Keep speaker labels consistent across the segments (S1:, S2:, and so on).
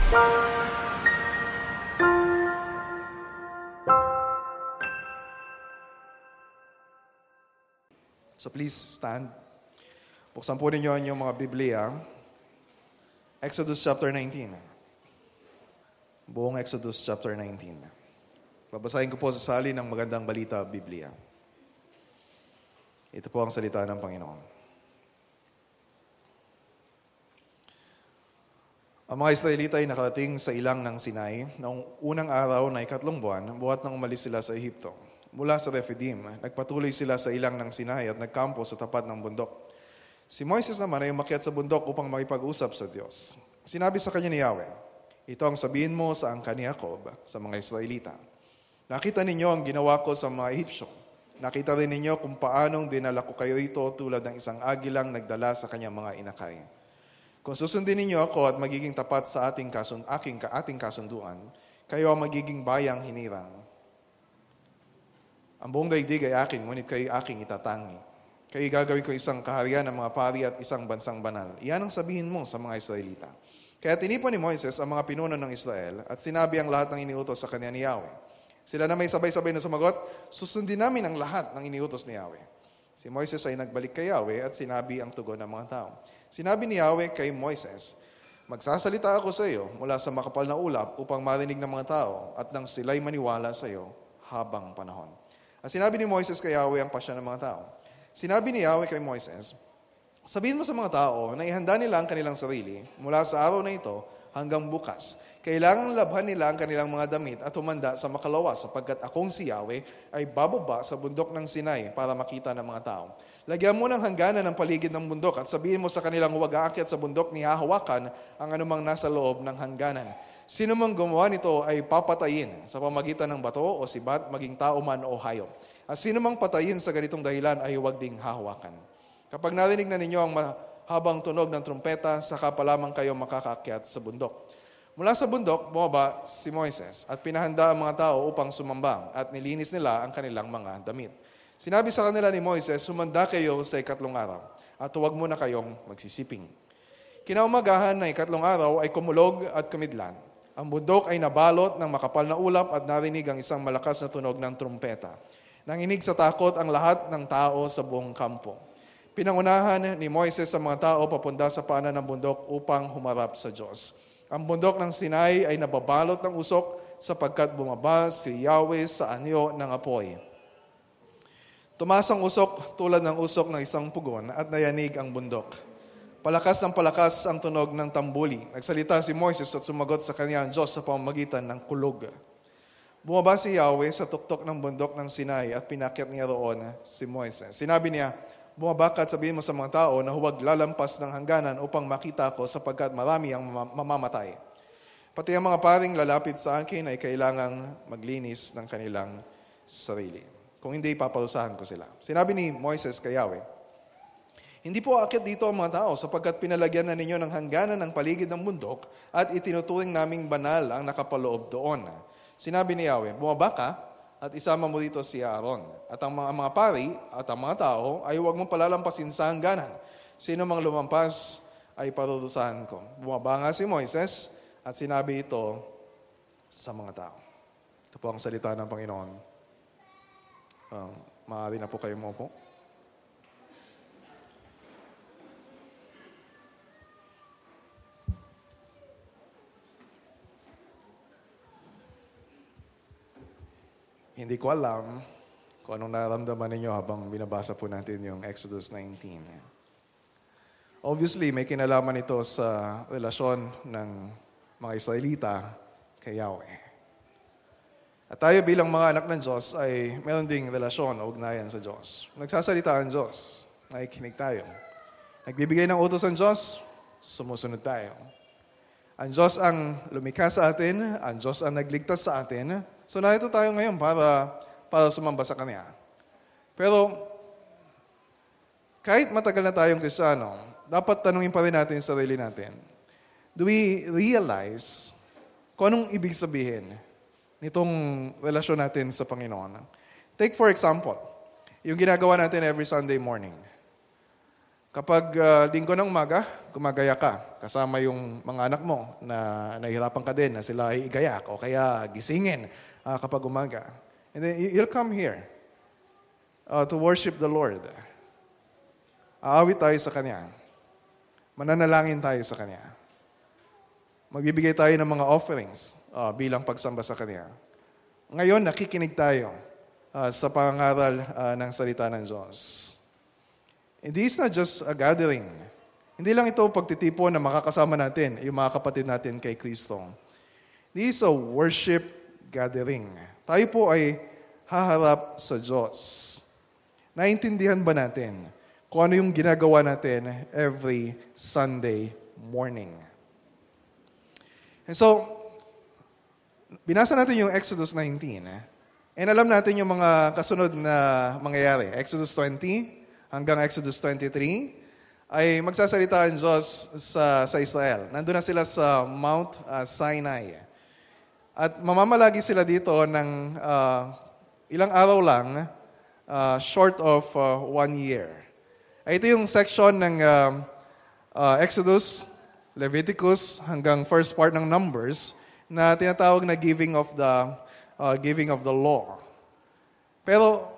S1: So please stand. Buksan po ninyo ang inyong mga Biblia. Exodus chapter 19. Buong Exodus chapter 19. Babasahin ko po sa salin ng Magandang Balita Biblia. Ito po ang salita ng Panginoon. Ang mga Israelita ay nakarating sa ilang ng Sinai noong unang araw na 3 buwan, buhat nang umalis sila sa Ehipto. Mula sa Rephidim, nagpatuloy sila sa ilang ng Sinai at nagkampo sa tapat ng bundok. Si Moises naman ay umakyat sa bundok upang makipag-usap sa Diyos. Sinabi sa kanya ni Yahweh, ito ang sabihin mo sa angkan ni Jacob, sa mga Israelita. Nakita ninyo ang ginawa ko sa mga Ehipsyo. Nakita rin ninyo kung paanong dinala ko kayo rito tulad ng isang agilang nagdala sa kanyang mga inakay. Kung susundin ninyo ako at magiging tapat sa ating kasunduan, kayo ang magiging bayang hinirang. Ang buong daigdig ay akin, ngunit kayo aking itatangi. Kayo gagawin ko isang kaharian ng mga pari at isang bansang banal. Iyan ang sabihin mo sa mga Israelita. Kaya tinipan ni Moises ang mga pinuno ng Israel at sinabi ang lahat ng iniutos sa kanya ni Yahweh. Sila na may sabay-sabay na sumagot, susundin namin ang lahat ng iniutos ni Yahweh. Si Moises ay nagbalik kay Yahweh at sinabi ang tugon ng mga tao. Sinabi ni Yahweh kay Moises, magsasalita ako sa iyo mula sa makapal na ulap upang marinig ng mga tao at nang sila'y maniwala sa iyo habang panahon. At sinabi ni Moises kay Yahweh ang pasya ng mga tao. Sinabi ni Yahweh kay Moises, sabihin mo sa mga tao na ihanda nila ang kanilang sarili mula sa araw na ito hanggang bukas. Kailangang labhan nila ang kanilang mga damit at humanda sa makalawa sapagkat akong si Yahweh ay bababa sa bundok ng Sinai para makita ng mga tao. Lagyan mo ng hangganan ng paligid ng bundok at sabihin mo sa kanilang huwag aakyat sa bundok ni hahawakan ang anumang nasa loob ng hangganan. Sino mang gumawa nito ay papatayin sa pamagitan ng bato o sibat, maging tao man o hayop. At sino mang patayin sa ganitong dahilan ay huwag ding hahawakan. Kapag narinig na ninyo ang mahabang tunog ng trumpeta, saka pa lamang kayo makakaakyat sa bundok. Mula sa bundok, bumaba si Moises at pinahanda ang mga tao upang sumamba at nilinis nila ang kanilang mga damit. Sinabi sa kanila ni Moises, sumanda kayo sa 3 araw at huwag muna kayong magsisiping. Kinaumagahan na 3 araw ay kumulog at kumidlan. Ang bundok ay nabalot ng makapal na ulap at narinig ang isang malakas na tunog ng trumpeta. Nanginig sa takot ang lahat ng tao sa buong kampo. Pinangunahan ni Moises sa mga tao papunta sa paanan ng bundok upang humarap sa Diyos. Ang bundok ng Sinai ay nababalot ng usok sapagkat bumaba si Yahweh sa anyo ng apoy. Tumaas ang usok tulad ng usok ng isang pugon at nayanig ang bundok. Palakas ng palakas ang tunog ng tambuli. Nagsalita si Moises at sumagot sa kanya ang Diyos sa pamamagitan ng kulog. Bumaba si Yahweh sa tuktok ng bundok ng Sinai at pinakyat niya roon si Moises. Sinabi niya, bumaba ka at sabihin mo sa mga tao na huwag lalampas ng hangganan upang makita ko sapagkat marami ang mamamatay. Pati ang mga paring lalapit sa akin ay kailangang maglinis ng kanilang sarili. Kung hindi, paparusahan ko sila. Sinabi ni Moises kay Yahweh, hindi po aakyat dito ang mga tao sapagkat pinalagyan na ninyo ng hangganan ng paligid ng bundok at itinuturing naming banal ang nakapaloob doon. Sinabi ni Yahweh, bumaba ka at isama mo dito si Aaron. At ang mga pari at ang mga tao ay huwag mong palalampasin sa hangganan. Sino mang lumampas ay parurusahan ko. Bumaba nga si Moises at sinabi ito sa mga tao. Ito po ang salita ng Panginoon. Maaari na po kayo mo po. Hindi ko alam kung anong nararamdaman ninyo habang binabasa po natin yung Exodus 19. Obviously, may kinalaman ito sa relasyon ng mga Israelita kay Yahweh. At tayo bilang mga anak ng Diyos ay meron ding relasyon o ugnayan sa Diyos. Nagsasalita ang Diyos, nakikinig tayo. Nagbibigay ng utos ang Diyos, sumusunod tayo. Ang Diyos ang lumikha sa atin, ang Diyos ang nagligtas sa atin. So narito tayo ngayon para sumamba sa Kanya. Pero kahit matagal na tayong Kristiyano, dapat tanungin pa rin natin yung sarili natin. Do we realize kung anong ibig sabihin nitong relasyon natin sa Panginoon? Take for example, yung ginagawa natin every Sunday morning. Kapag linggo ng umaga, gumagaya ka kasama yung mga anak mo na nahihirapan ka din na sila ay igayak o kaya gisingin kapag umaga. And then you'll come here to worship the Lord. Aawit tayo sa Kanya. Mananalangin tayo sa Kanya. Magbibigay tayo ng mga offerings bilang pagsamba sa Kanya. Ngayon, nakikinig tayo sa pangaral ng salita ng Diyos. And this is not just a gathering. Hindi lang ito pagtitipon na makakasama natin, yung mga kapatid natin kay Kristo. This is a worship gathering. Tayo po ay haharap sa Diyos. Naintindihan ba natin kung ano yung ginagawa natin every Sunday morning? And so, binasa natin yung Exodus 19. And alam natin yung mga kasunod na mangyayari. Exodus 20 hanggang Exodus 23 ay magsasalita ang Diyos sa Israel. Nandun na sila sa Mount Sinai. At mamamalagi sila dito ng ilang araw lang, short of 1 year. Ito yung section ng Exodus, Leviticus, hanggang first part ng Numbers na tinatawag na giving of the law. Pero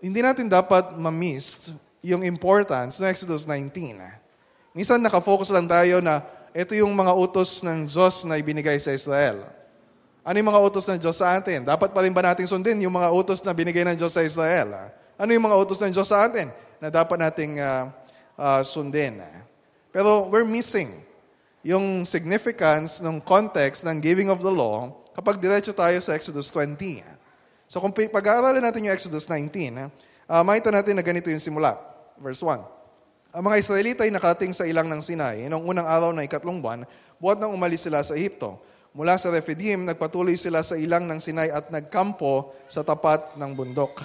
S1: hindi natin dapat ma-miss yung importance ng Exodus 19. Minsan nakafocus lang tayo na ito yung mga utos ng Diyos na ibinigay sa Israel. Ano yung mga utos ng Diyos sa atin? Dapat pa rin ba natin sundin yung mga utos na binigay ng Diyos sa Israel? Ano yung mga utos ng Diyos sa atin na dapat nating sundin? Pero we're missing yung significance ng context ng giving of the law kapag diretso tayo sa Exodus 20. So kung pag-aaralan natin yung Exodus 19, makita natin na ganito yung simula. Verse 1. Ang mga Israelita ay nakating sa ilang ng Sinai noong unang araw ng 3 buwan, buhat nang umalis sila sa Ehipto. Mula sa Rephidim, nagpatuloy sila sa ilang ng Sinai at nagkampo sa tapat ng bundok.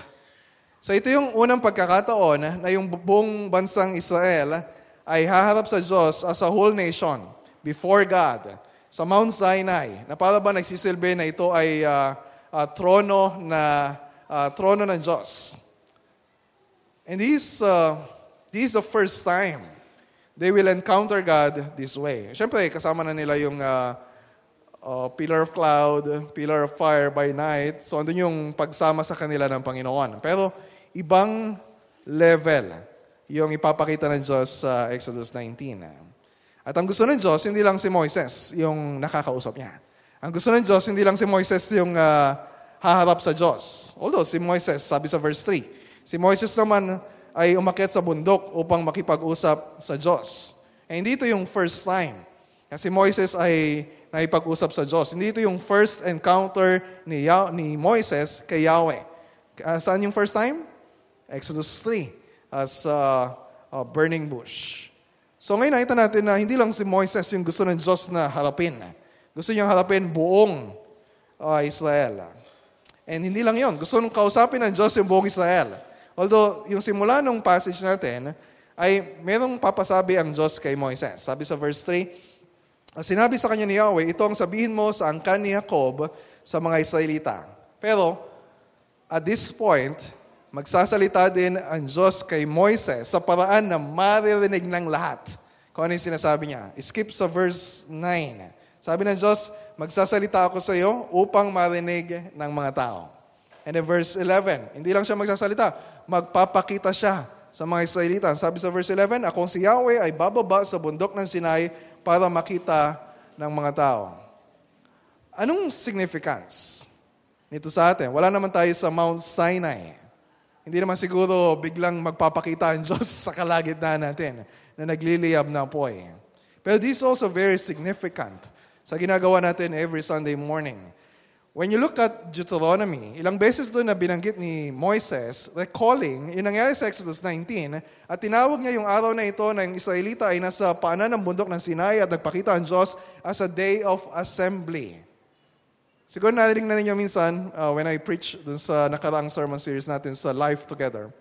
S1: So ito yung unang pagkakataon na yung buong bansang Israel ay haharap sa Diyos as a whole nation before God sa Mount Sinai, na para ba nagsisilbi na ito ay trono ng Diyos. And this is the first time they will encounter God this way. Siyempre, kasama na nila yung pillar of cloud, pillar of fire by night. So, andun yung pagsama sa kanila ng Panginoon. Pero, ibang level yung ipapakita ng Diyos sa Exodus 19. At ang gusto ng Diyos, hindi lang si Moises yung nakakausap niya. Ang gusto ng Diyos, hindi lang si Moises yung haharap sa Diyos. Although, si Moises, sabi sa verse 3, si Moises naman ay umakyat sa bundok upang makipag-usap sa Diyos. Eh, hindi ito yung first time. Kasi Moises ay nakipag-usap sa Diyos. Hindi ito yung first encounter ni Moises kay Yahweh. Saan yung first time? Exodus 3, as burning bush. So ngayon nakita natin na hindi lang si Moises yung gusto ng Diyos na harapin. Gusto niyang harapin buong Israel. And hindi lang yon, gusto nung kausapin ng Diyos yung buong Israel. Although, yung simula ng passage natin, ay merong papasabi ang Diyos kay Moises. Sabi sa verse 3, sinabi sa kanya ni Yahweh, ito ang sabihin mo sa angkan ni Jacob sa mga Israelita. Pero, at this point, magsasalita din ang Diyos kay Moises sa paraan na maririnig ng lahat. Kung ano yung sinasabi niya. Skip sa verse 9. Sabi ng Diyos, magsasalita ako sa iyo upang marinig ng mga tao. And in verse 11, hindi lang siya magsasalita, magpapakita siya sa mga Israelita. Sabi sa verse 11, akong si Yahweh ay bababa sa bundok ng Sinai para makita ng mga tao. Anong significance nito sa atin? Wala naman tayo sa Mount Sinai. Hindi naman siguro biglang magpapakita ang Diyos sa kalagitnaan natin na nagliliyab na apoy. Pero this is also very significant sa ginagawa natin every Sunday morning. When you look at Deuteronomy, ilang beses doon na binanggit ni Moises, recalling, yung nangyari sa Exodus 19, at tinawag niya yung araw na ito na yung Israelita ay nasa paanan ng bundok ng Sinai at nagpakita ang Diyos as a day of assembly. Siguro narinig na ninyo minsan when I preach dun sa nakaraang sermon series natin sa Life Together,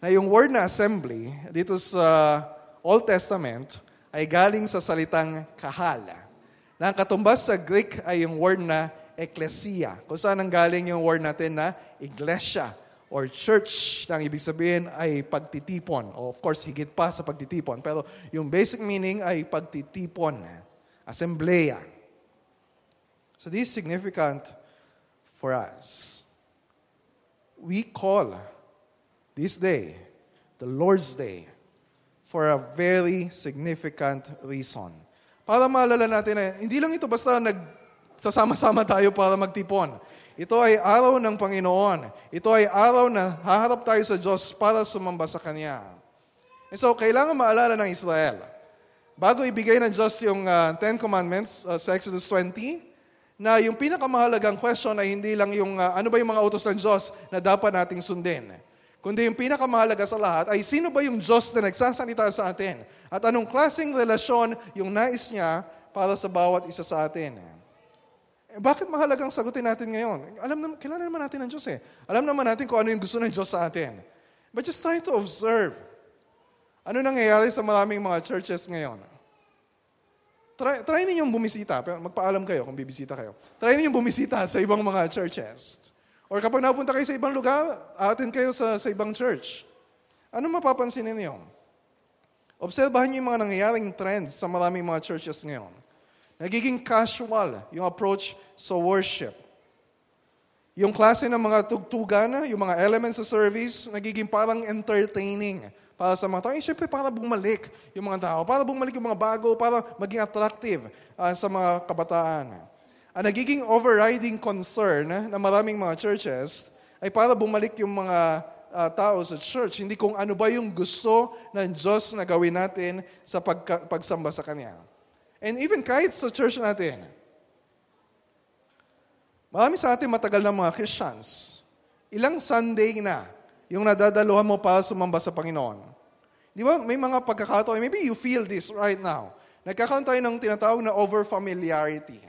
S1: na yung word na assembly, dito sa Old Testament, ay galing sa salitang kahal. Na ang katumbas sa Greek ay yung word na ecclesia. Kung saan ang galing yung word natin na iglesia or church na ang ibig sabihin ay pagtitipon. Of course, higit pa sa pagtitipon. Pero yung basic meaning ay pagtitipon. Assembleya. So this is significant for us. We call this day the Lord's Day for a very significant reason. Para maalala natin na hindi lang ito basta nagsasama-sama tayo para magtipon. Ito ay araw ng Panginoon. Ito ay araw na haharap tayo sa Diyos para sumamba sa Kanya. And so, kailangan maalala ng Israel. Bago ibigay ng Diyos yung Ten Commandments sa Exodus 20, na yung pinakamahalagang question ay hindi lang yung ano ba yung mga utos ng Diyos na dapat nating sundin. Kundi yung pinakamahalaga sa lahat ay sino ba yung Diyos na nagsasalita sa atin? At anong klaseng relasyon yung nais niya para sa bawat isa sa atin? Bakit mahalagang sagutin natin ngayon? Kilala naman natin ang Diyos eh. Alam naman natin kung ano yung gusto ng Diyos sa atin. But just try to observe. Ano nangyayari sa maraming mga churches ngayon? Try ninyong bumisita. Magpaalam kayo kung bibisita kayo. Try ninyong bumisita sa ibang mga churches. Or kapag napunta kayo sa ibang lugar, attend kayo sa ibang church. Ano mapapansin ninyo? Obserbahan niyo yung mga nangyayaring trends sa maraming mga churches ngayon. Nagiging casual yung approach sa worship. Yung klase ng mga tugtugan, yung mga elements sa service, nagiging parang entertaining para sa mga tao. Siyempre, para bumalik yung mga tao, para bumalik yung mga bago, para maging attractive sa mga kabataan. Ang nagiging overriding concern ng maraming mga churches ay para bumalik yung mga tao sa church. Hindi kung ano ba yung gusto ng Diyos na gawin natin sa pagsamba sa Kanya. And even kahit sa church natin, marami sa atin matagal na mga Christians. Ilang Sunday na yung nadadaluhan mo para sumamba sa Panginoon. Di ba? May mga pagkakataon, maybe you feel this right now. Nagkakaroon tayo ng tinatawag na over-familiarity.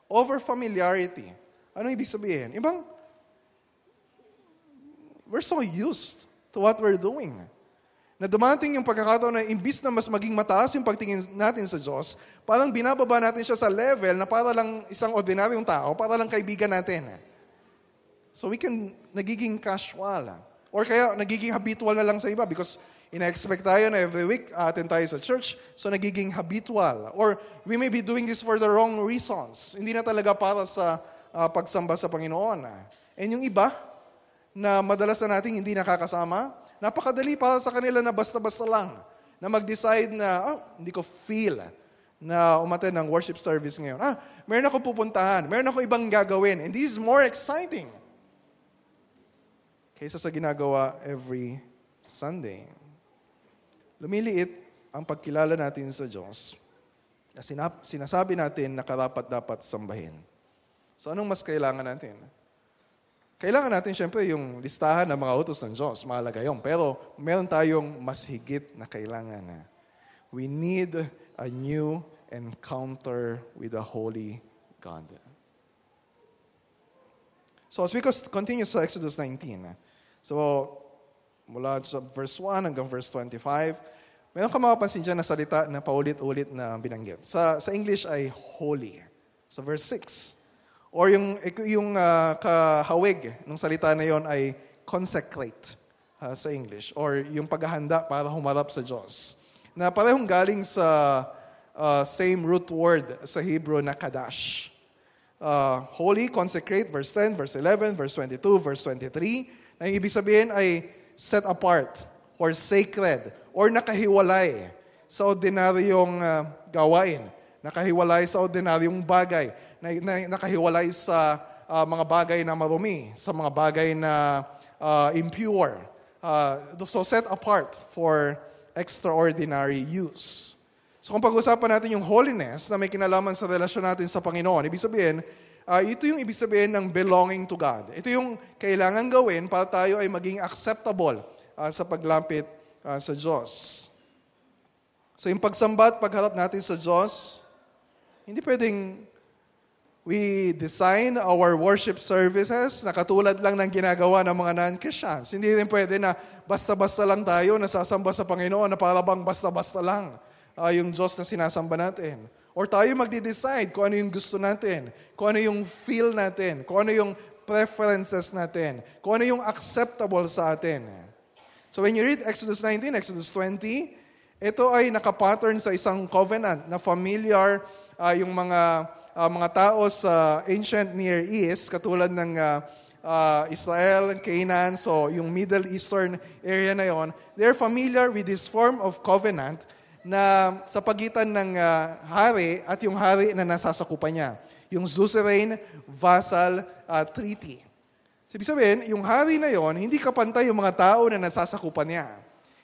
S1: Over-familiarity. Ano ibig sabihin? We're so used to what we're doing. Na dumating yung pagkakataon na imbis na mas maging mataas yung pagtingin natin sa Diyos, parang binababa natin siya sa level na para lang isang ordinaryong tao, para lang kaibigan natin. So nagiging casual. Or kaya nagiging habitual na lang sa iba because ina-expect tayo na every week attend tayo sa church, so nagiging habitual. Or we may be doing this for the wrong reasons. Hindi na talaga para sa pagsamba sa Panginoon. And yung iba, na madalas na natin hindi nakakasama, napakadali para sa kanila na basta-basta lang na mag-decide na, hindi ko feel na umattend ng worship service ngayon. Meron ako pupuntahan, meron ako ibang gagawin. And this is more exciting kaysa sa ginagawa every Sunday. Lumiliit ang pagkilala natin sa Diyos na sinasabi natin na karapat-dapat sambahin. So anong mas kailangan natin? Kailangan natin siyempre yung listahan ng mga utos ng Diyos, mahalaga yun. Pero meron tayong mas higit na kailangan. We need a new encounter with the Holy God. So as we continue sa Exodus 19, so mula sa verse 1 hanggang verse 25, meron ka mapapansin dyan na salita na paulit-ulit na binanggit. Sa English ay holy. So verse 6. Or yung kahawig ng salita na yon ay consecrate sa English. Or yung paghahanda para humarap sa Diyos. Na parehong galing sa same root word sa Hebrew na kadash. Holy, consecrate, verse 10, verse 11, verse 22, verse 23. Na yung ibig sabihin ay set apart or sacred or nakahiwalay sa ordinaryong gawain. Nakahiwalay sa ordinaryong bagay. Nakahiwalay sa mga bagay na marumi, sa mga bagay na impure. So set apart for extraordinary use. So kung pag-usapan natin yung holiness na may kinalaman sa relasyon natin sa Panginoon, ibig sabihin, ito yung ibig sabihin ng belonging to God. Ito yung kailangan gawin para tayo ay maging acceptable sa paglapit sa Diyos. So yung pagsamba at pagharap natin sa Diyos, hindi pwedeng we design our worship services na katulad lang ng ginagawa ng mga non-Christians. Hindi rin pwede na basta-basta lang tayo nasasamba sa Panginoon na para bang basta-basta lang yung Diyos na sinasamba natin. Or tayo magde-decide kung ano yung gusto natin, kung ano yung feel natin, kung ano yung preferences natin. Kung ano yung acceptable sa atin. So when you read Exodus 19, Exodus 20, ito ay nakapattern sa isang covenant na familiar yung mga tao sa ancient Near East, katulad ng Israel, Canaan, so yung Middle Eastern area na yon, they're familiar with this form of covenant na sa pagitan ng hari at yung hari na nasasakupan niya. Yung suzerain vassal treaty. Ibig sabihin, yung hari na yon, hindi kapantay yung mga tao na nasasakupan niya.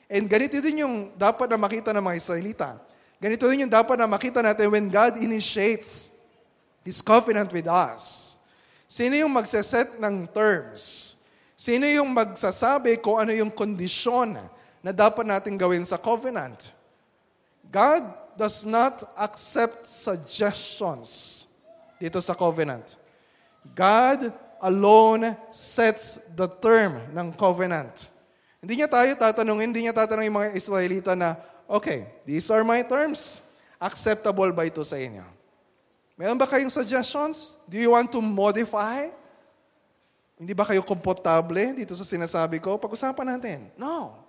S1: And ganito din yung dapat na makita ng mga Israelita. Ganito din yung dapat na makita natin when God initiates His covenant with us. Sino yung magsaset ng terms? Sino yung magsasabi kung ano yung kondisyon na dapat natin gawin sa covenant? God does not accept suggestions dito sa covenant. God alone sets the term ng covenant. Hindi niya tatanungin yung mga Israelita na, okay, these are my terms. Acceptable ba ito sa inyo? Meron ba kayong suggestions? Do you want to modify? Hindi ba kayo komportable dito sa sinasabi ko? Pag-usapan natin. No.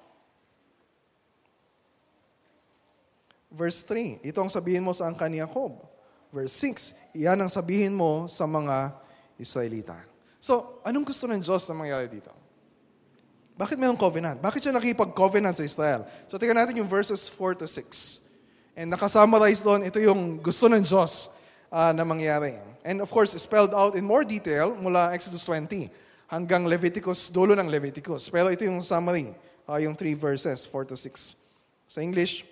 S1: Verse 3, ito ang sabihin mo sa angkan ni Jacob. Verse 6, iyan ang sabihin mo sa mga Israelita. So, anong gusto ng Diyos na mangyari dito? Bakit mayroong covenant? Bakit siya nakipag-covenant sa Israel? So, tingnan natin yung verses 4 to 6. And nakasummarize doon, ito yung gusto ng Diyos na mangyari. And of course, spelled out in more detail mula Exodus 20 hanggang Leviticus, dulo ng Leviticus. Pero ito yung summary, yung 3 verses, 4 to 6. Sa English,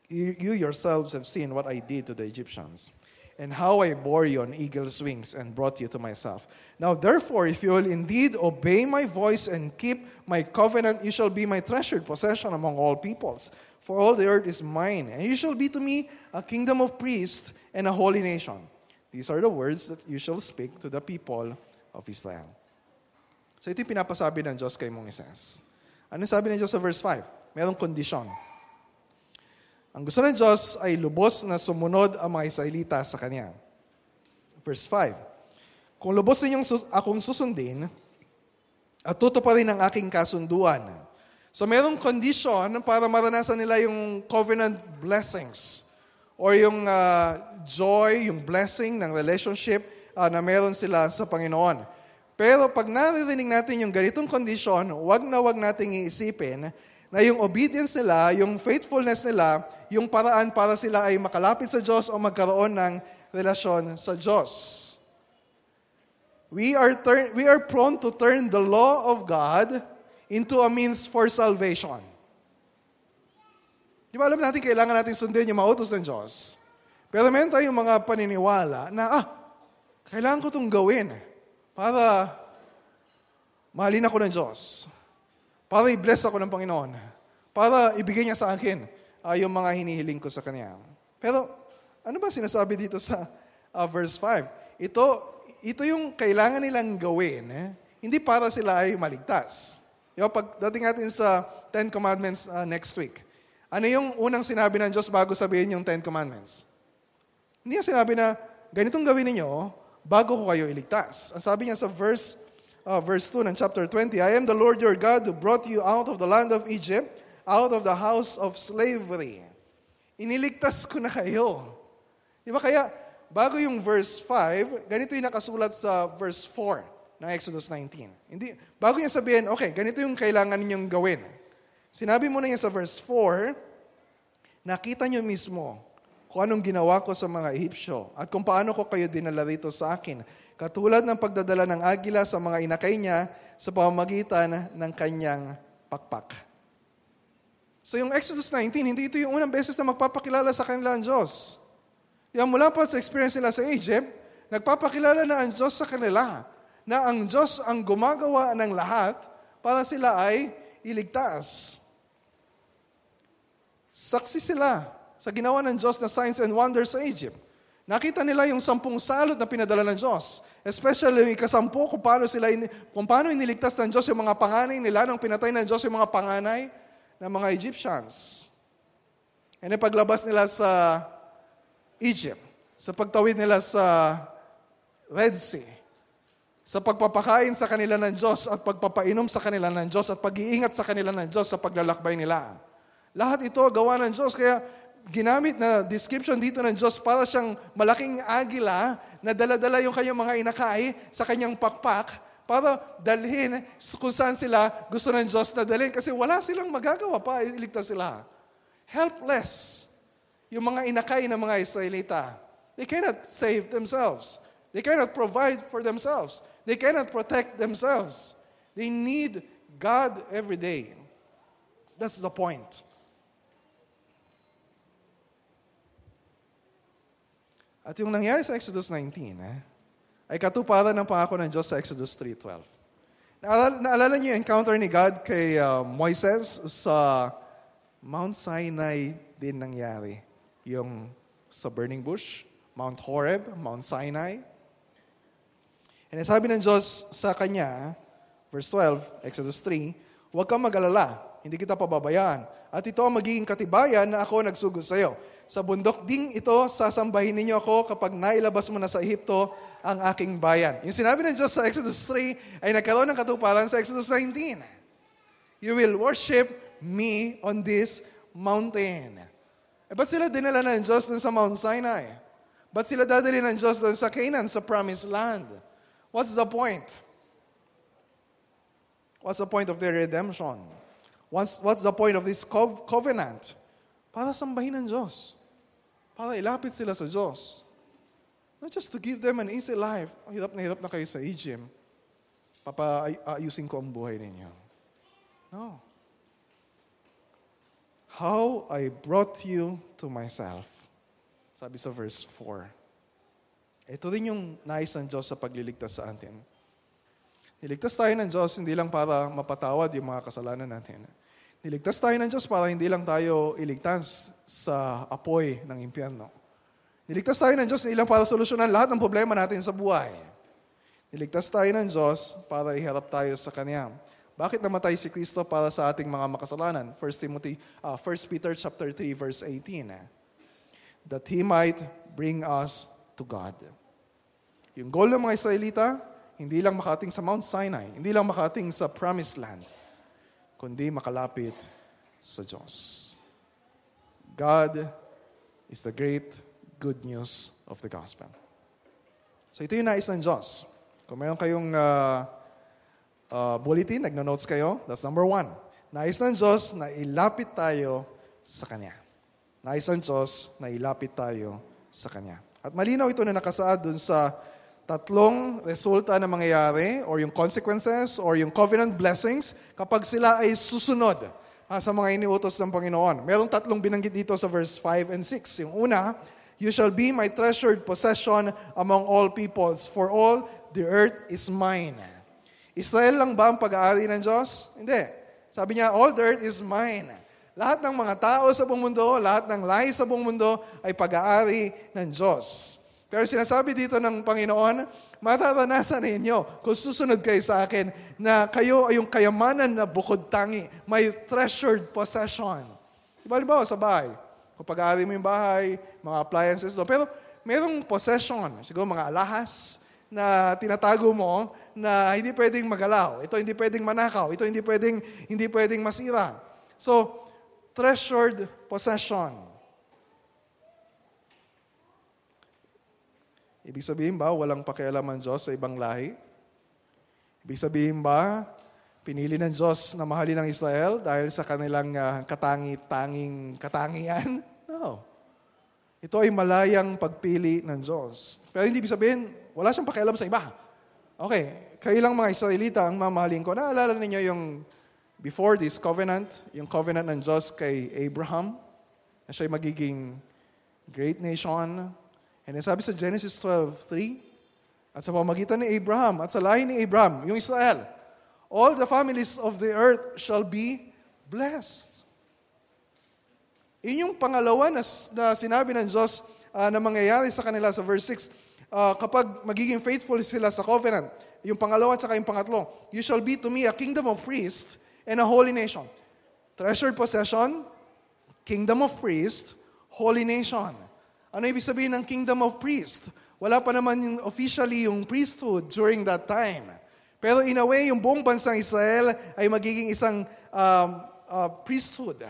S1: you yourselves have seen what I did to the Egyptians, and how I bore you on eagle's wings and brought you to myself. Now therefore, if you will indeed obey my voice and keep my covenant, you shall be my treasured possession among all peoples. For all the earth is mine, and you shall be to me a kingdom of priests and a holy nation. These are the words that you shall speak to the people of Israel. So ito yung pinapasabi ng Diyos kay Moises. Ano sabi ng Diyos sa verse 5? Merong kondisyon. Ang gusto ng Diyos ay lubos na sumunod ang mga Israelita sa Kanya. Verse 5, kung lubos ninyong akong susundin, at tutuparin ang aking kasunduan. So mayroong condition para maranasan nila yung covenant blessings or yung joy, yung blessing ng relationship na meron sila sa Panginoon. Pero pag naririnig natin yung ganitong condition, wag nating iisipin na yung obedience nila, yung faithfulness nila, yung paraan para sila ay makalapit sa Diyos o magkaroon ng relasyon sa Diyos. We are prone to turn the law of God into a means for salvation. Di ba alam natin, kailangan natin sundin yung mautos ng Diyos. Pero meron tayong mga paniniwala na, kailangan ko itong gawin para mahalin ako ng Diyos. Para i-bless ako ng Panginoon. Para ibigay niya sa akin yung mga hinihiling ko sa Kanya. Pero, ano ba sinasabi dito sa verse 5? Ito yung kailangan nilang gawin, hindi para sila ay maligtas. Pagdating natin sa Ten Commandments next week, ano yung unang sinabi ng Diyos bago sabihin yung Ten Commandments? Hindi niya sinabi na, ganitong gawin ninyo bago ko kayo iligtas. Ang sabi niya sa verse 2 ng chapter 20, I am the Lord your God who brought you out of the land of Egypt, out of the house of slavery. Iniligtas ko na kayo. Di ba kaya, bago yung verse 5, ganito yung nakasulat sa verse 4 ng Exodus 19. Bago niya sabihin, okay, ganito yung kailangan ninyong gawin. Sinabi mo na niya sa verse 4, nakita niyo mismo kung anong ginawa ko sa mga Ehipsyo at kung paano ko kayo dinala rito sa akin. Katulad ng pagdadala ng agila sa mga inakay niya sa pamamagitan ng kanyang pakpak. So yung Exodus 19, hindi ito yung unang beses na magpapakilala sa kanila ang Diyos. Yung mula pa sa experience nila sa Egypt, nagpapakilala na ang Diyos sa kanila na ang Diyos ang gumagawa ng lahat para sila ay iligtas. Saksi sila sa ginawa ng Diyos na signs and wonders sa Egypt. Nakita nila yung 10 salot na pinadala ng Diyos. Especially yung ika-10 kung paano iniligtas ng Diyos yung mga panganay nila nang pinatay ng Diyos yung mga panganay ng mga Egyptians. And paglabas nila sa Egypt, sa pagtawid nila sa Red Sea, sa pagpapakain sa kanila ng Diyos at pagpapainom sa kanila ng Diyos at pag-iingat sa kanila ng Diyos sa paglalakbay nila. Lahat ito gawa ng Diyos. Kaya ginamit na description dito ng Diyos para siyang malaking agila na dala-dala yung kanyang mga inakay sa kanyang pakpak para dalhin kung saan sila gusto ng Diyos na dalhin. Kasi wala silang magagawa pa, iligtas sila. Helpless. Yung mga inakay ng mga Israelita. They cannot save themselves. They cannot provide for themselves. They cannot protect themselves. They need God every day. That's the point. At yung nangyari sa Exodus 19, ay katuparan ng pangako ng Diyos sa Exodus 3:12. Naalala niyo yung encounter ni God kay Moises sa Mount Sinai din nangyari. Yung sa burning bush, Mount Horeb, Mount Sinai. And sabi ng Diyos sa kanya, verse 12, Exodus 3, huwag kang mag-alala, hindi kita pababayaan. At ito ang magiging katibayan na ako nagsugod sa iyo. Sa bundok ding ito, sasambahin ninyo ako kapag nailabas mo na sa Ehipto ang aking bayan. Yung sinabi ng Diyos sa Exodus 3 ay nagkaroon ng katuparan sa Exodus 19. You will worship me on this mountain. Ba't sila dinala ng Diyos dun sa Mount Sinai? Ba't sila dadali ng Diyos dun sa Canaan, sa Promised Land? What's the point? What's the point of their redemption? What's the point of this covenant? Para sambahin ng Diyos. Para ilapit sila sa Diyos. Not just to give them an easy life. Hirap na kayo sa Egypt. Papaayusin ko ang buhay ninyo. No. How I brought you to myself. Sabi sa verse 4. Ito rin yung nais ng Diyos sa pagliligtas sa atin. Niligtas tayo ng Diyos hindi lang para mapatawad yung mga kasalanan natin. Niligtas tayo ng Diyos para hindi lang tayo iligtas sa apoy ng impyerno. Niligtas tayo ng Diyos hindi lang para solusyonan lahat ng problema natin sa buhay. Niligtas tayo ng Diyos para iharap tayo sa Kanya. Bakit namatay si Kristo para sa ating mga makasalanan? 1 Peter chapter 3 verse 18. That He might bring us to God. Yung goal ng mga Israelita, hindi lang makating sa Mount Sinai, hindi lang makating sa Promised Land, kundi makalapit sa Diyos. God is the great good news of the gospel. So ito yung nais ng Diyos. Kung mayroon kayong bulletin, nagno-notes kayo, that's number 1. Nais ng Diyos na ilapit tayo sa Kanya. Nais ng Diyos na ilapit tayo sa Kanya. At malinaw ito na nakasaad dun sa tatlong resulta na mangyayari or yung consequences or yung covenant blessings kapag sila ay susunod sa mga iniutos ng Panginoon. Merong tatlong binanggit dito sa verse 5 and 6. Yung una, you shall be my treasured possession among all peoples, for all the earth is mine. Israel lang ba ang pag-aari ng Diyos? Hindi. Sabi niya, all the earth is mine. Lahat ng mga tao sa buong mundo, lahat ng lahi sa buong mundo ay pag-aari ng Diyos. Pero sinasabi dito ng Panginoon, mataranasan ninyo kung susunod kayo sa akin na kayo ay yung kayamanan na bukod tangi, may treasured possession. Halimbawa sa bahay, kung pag-aari mo yung bahay, mga appliances doon. Pero mayroong possession, siguro mga alahas na tinatago mo na hindi pwedeng magalaw. Ito hindi pwedeng manakaw. Ito hindi pwedeng masira. So, treasured possession. Ibig sabihin ba, walang pakialam ang Diyos sa ibang lahi? Ibig sabihin ba, pinili ng Diyos na mahalin ng Israel dahil sa kanilang katanging katangian? No. Ito ay malayang pagpili ng Diyos. Pero hindi ibig sabihin, wala siyang pakialam sa iba. Okay, kayo lang mga Israelita ang mamahalin ko. Naalala ninyo yung before this covenant, yung covenant ng Diyos kay Abraham, na siya'y magiging great nation. And sabi sa Genesis 12:3, at sa pamagitan ni Abraham, at sa lahi ni Abraham, yung Israel, all the families of the earth shall be blessed. Yung pangalawa na sinabi ng Diyos na mangyayari sa kanila sa verse 6, kapag magiging faithful sila sa covenant, yung pangalawa at saka yung pangatlo, you shall be to me a kingdom of priests and a holy nation. Treasured possession, kingdom of priests, holy nation. Ano ibig sabihin ng kingdom of priests? Wala pa naman officially yung priesthood during that time. Pero in a way, yung buong bansang Israel ay magiging isang priesthood.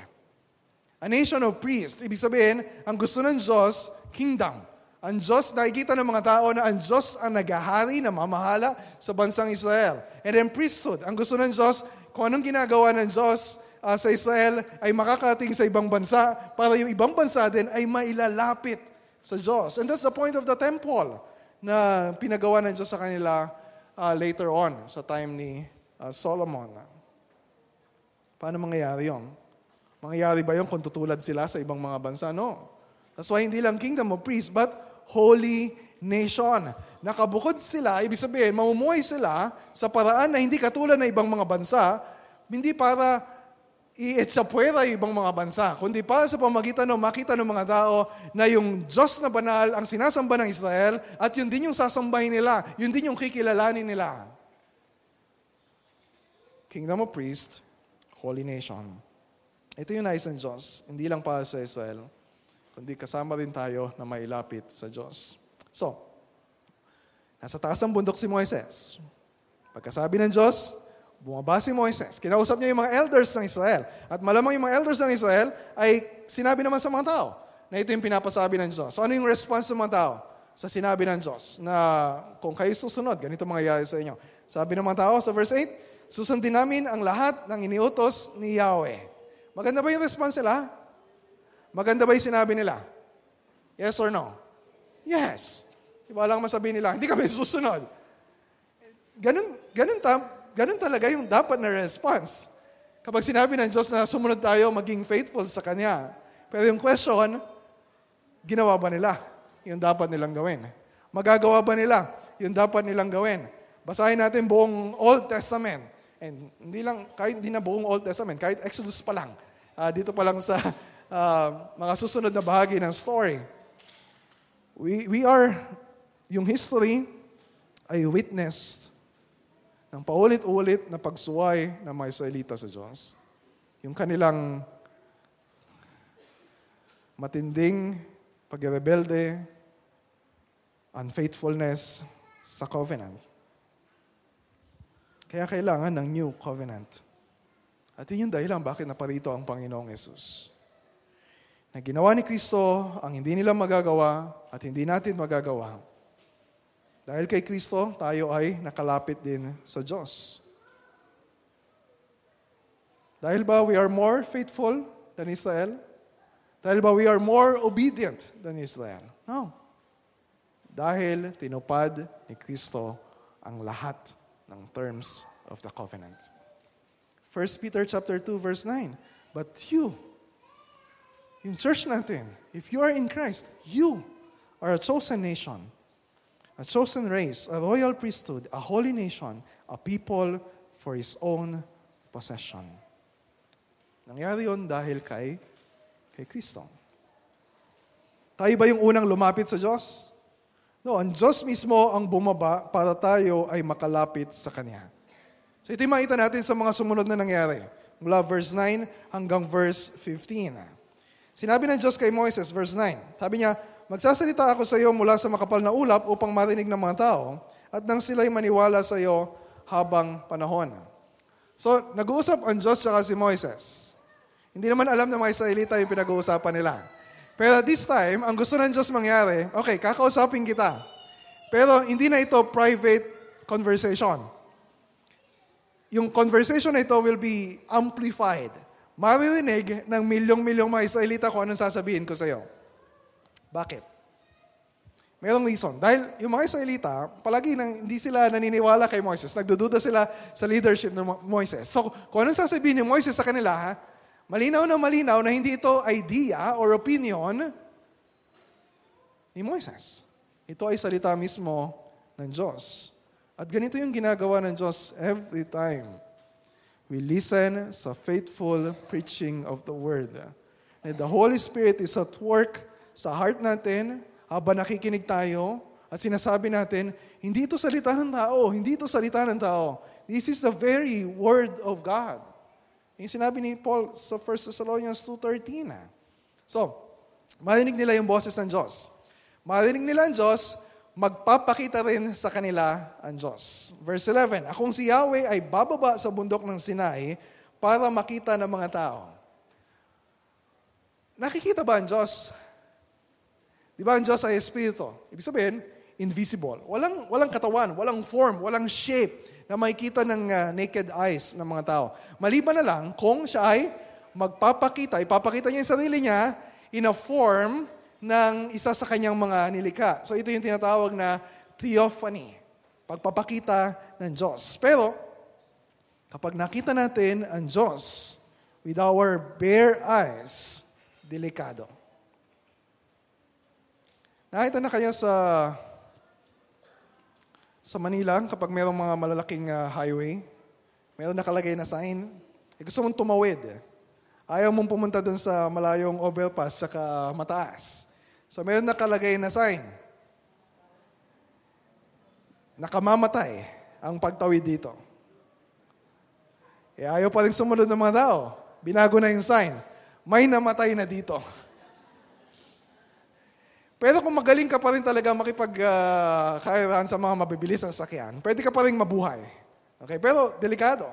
S1: A nation of priests. Ibig sabihin, ang gusto ng Diyos, kingdom. Ang Diyos, nakikita ng mga tao na ang Diyos ang naghahari, na mamahala sa bansang Israel. And then priesthood. Ang gusto ng Diyos, kung anong ginagawa ng Diyos sa Israel ay makakating sa ibang bansa para yung ibang bansa din ay mailalapit sa Diyos. And that's the point of the temple na pinagawa ng Diyos sa kanila later on sa time ni Solomon. Paano mangyayari yun? Mangyayari ba yun kung tutulad sila sa ibang mga bansa? No. That's why hindi lang kingdom of priests, but holy nation. Nakabukod sila, ibig sabihin, mamumuhay sila sa paraan na hindi katulad ng ibang mga bansa, hindi para i-etsapuera yung ibang mga bansa, kundi para sa pamagitan ng makita ng mga tao na yung Diyos na banal ang sinasamba ng Israel at yun din yung sasambahin nila, yun din yung kikilalanin nila. Kingdom of priests, holy nation. Ito yung nais ng Diyos, hindi lang para sa Israel, kundi kasama rin tayo na mailapit sa Diyos. So, nasa taas ng bundok si Moises. Pagkasabi ng Diyos, bumaba si Moises. Kinausap niya yung mga elders ng Israel. At malamang yung mga elders ng Israel ay sinabi naman sa mga tao na ito yung pinapasabi ng Diyos. So ano yung response ng mga tao sa sinabi ng Diyos? Na kung kayo susunod, ganito mangyayari sa inyo. Sabi ng mga tao sa verse 8, susundin namin ang lahat ng iniutos ni Yahweh. Maganda ba yung response nila? Maganda ba yung sinabi nila? Yes or no? Yes. Diba lang masabihin nila, hindi kami susunod. Ganun talaga yung dapat na response. Kapag sinabi ng Diyos na sumunod tayo, maging faithful sa Kanya. Pero yung question, ginawa ba nila yung dapat nilang gawin? Magagawa ba nila yung dapat nilang gawin? Basahin natin buong Old Testament. And hindi lang, kahit hindi na buong Old Testament, kahit Exodus pa lang. Dito pa lang sa mga susunod na bahagi ng story. Yung history ay witnessed ng paulit-ulit na pagsuway ng mga Israelita sa Diyos. Yung kanilang matinding pagrebelde, unfaithfulness sa covenant. Kaya kailangan ng new covenant. At yun yung dahilan bakit naparito ang Panginoong Yesus. Na ginawa ni Kristo ang hindi nila magagawa at hindi natin magagawa. Dahil kay Kristo, tayo ay nakalapit din sa Diyos. Dahil ba we are more faithful than Israel? Dahil ba we are more obedient than Israel? No. Dahil tinupad ni Kristo ang lahat ng terms of the covenant. 1 Peter chapter 2 verse 9. But you, yung church natin, if you are in Christ, you are a chosen nation, a chosen race, a royal priesthood, a holy nation, a people for His own possession. Nangyari yun dahil kay Kristo. Tayo ba yung unang lumapit sa Diyos? No, ang Diyos mismo ang bumaba para tayo ay makalapit sa Kanya. So ito yung makita natin sa mga sumunod na nangyari. Mula verse 9 hanggang verse 15. Sinabi ng Diyos kay Moises, verse 9, sabi niya, magsasalita ako sa iyo mula sa makapal na ulap upang marinig ng mga tao at nang sila'y maniwala sa iyo habang panahon. So, nag-uusap ang Diyos at si Moises. Hindi naman alam ng mga Israelita yung pinag-uusapan nila. Pero this time, ang gusto ng Diyos mangyari, okay, kakausapin kita. Pero hindi na ito private conversation. Yung conversation na ito will be amplified. Maririnig ng milyong-milyong mga Israelita kung anong sasabihin ko sa iyo. Bakit? Mayroong reason. Dahil yung mga Israelita, palagi hindi sila naniniwala kay Moises. Nagdududa sila sa leadership ng Moises. So, kung anong sasabihin ni Moises sa kanila, malinaw na hindi ito idea or opinion ni Moises. Ito ay salita mismo ng Diyos. At ganito yung ginagawa ng Diyos every time we listen sa faithful preaching of the Word. And the Holy Spirit is at work sa heart natin habang nakikinig tayo at sinasabi natin, hindi ito salita ng tao, hindi ito salita ng tao. This is the very Word of God. Yung sinabi ni Paul sa 1 Thessalonians 2:13. So, marinig nila yung boses ng Diyos. Marinig nila ang Diyos magpapakita rin sa kanila ang Diyos. Verse 11, Akong si Yahweh ay bababa sa bundok ng Sinai para makita ng mga tao. Nakikita ba ang Diyos? Di ba ang Diyos ay Espiritu? Ibig sabihin, invisible. Walang katawan, walang form, walang shape na makikita ng naked eyes ng mga tao. Maliban na lang kung siya ay ipapakita niya yung sarili niya in a form ng isa sa kanyang mga nilikha. So ito yung tinatawag na theophany, pagpapakita ng Diyos. Pero, kapag nakita natin ang Diyos with our bare eyes, delikado. Nakita na kayo sa Manila, kapag mayroong mga malalaking highway, mayroong nakalagay na sign, gusto mong tumawid. Ayaw mong pumunta dun sa malayong overpass tsaka mataas. So mayroon nakalagay na sign. Nakamamatay ang pagtawid dito. Ayaw pa rin sumunod ng mga tao. Binago na yung sign. May namatay na dito. Pero kung magaling ka pa rin talaga makipagkairan sa mga mabibilis na sasakyan, pwede ka pa rin mabuhay. Okay? Pero delikado.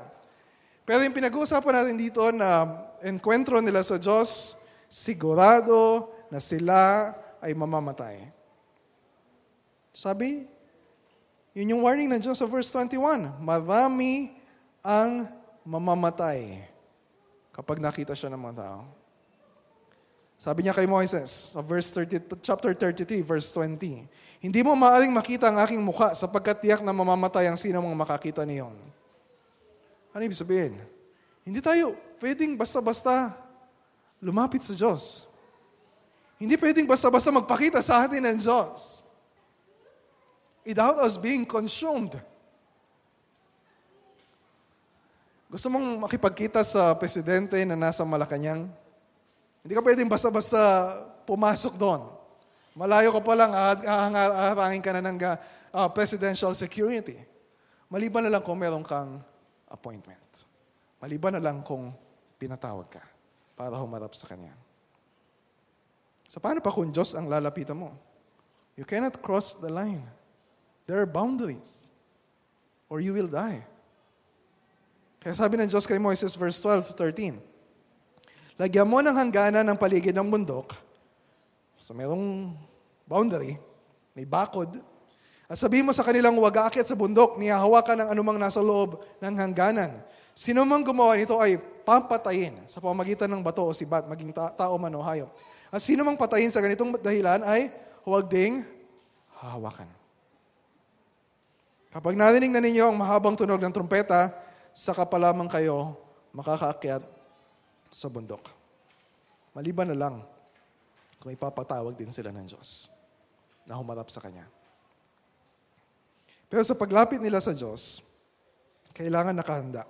S1: Pero yung pinag-uusapan natin dito na enkwentro nila sa Diyos, sigurado na sila ay mamamatay. Sabi, yun yung warning ng Diyos sa verse 21. Marami ang mamamatay kapag nakita siya ng mga tao. Sabi niya kay Moises, sa chapter 33, verse 20, Hindi mo maaaring makita ang aking mukha sapagkat tiyak na mamamatay ang sino mang makakita niyon. Ano ibig sabihin? Hindi tayo pwedeng basta-basta lumapit sa Diyos. Hindi pwedeng basta-basta magpakita sa atin ng Diyos without us being consumed. Gusto mong makipagkita sa presidente na nasa Malacanang? Hindi ka pwedeng basta-basta pumasok doon. Malayo ka pa lang, haharangin ka na ng presidential security. Maliban na lang kung meron kang appointment. Maliban na lang kung pinatawag ka para humarap sa Kanya. So paano pa kung Diyos ang lalapitan mo? You cannot cross the line. There are boundaries. Or you will die. Kaya sabi ng Diyos kay Moises, verse 12-13, Lagyan mo ng hangganan ng paligid ng bundok. So mayroong boundary, may bakod. At sabihin mo sa kanilang huwag aakyat sa bundok, nihahawakan ng anumang nasa loob ng hangganan. Sino mang gumawa nito ay papatayin sa pamamagitan ng bato o sibat, maging tao man o hayop. At sino mang patayin sa ganitong dahilan ay huwag ding hahawakan. Kapag narinig na ninyo ang mahabang tunog ng trumpeta, saka pa lamang kayo makakaakyat sa bundok. Maliban na lang kung ipapatawag din sila ng Diyos na humarap sa Kanya. Pero sa paglapit nila sa Diyos, kailangan nakahanda.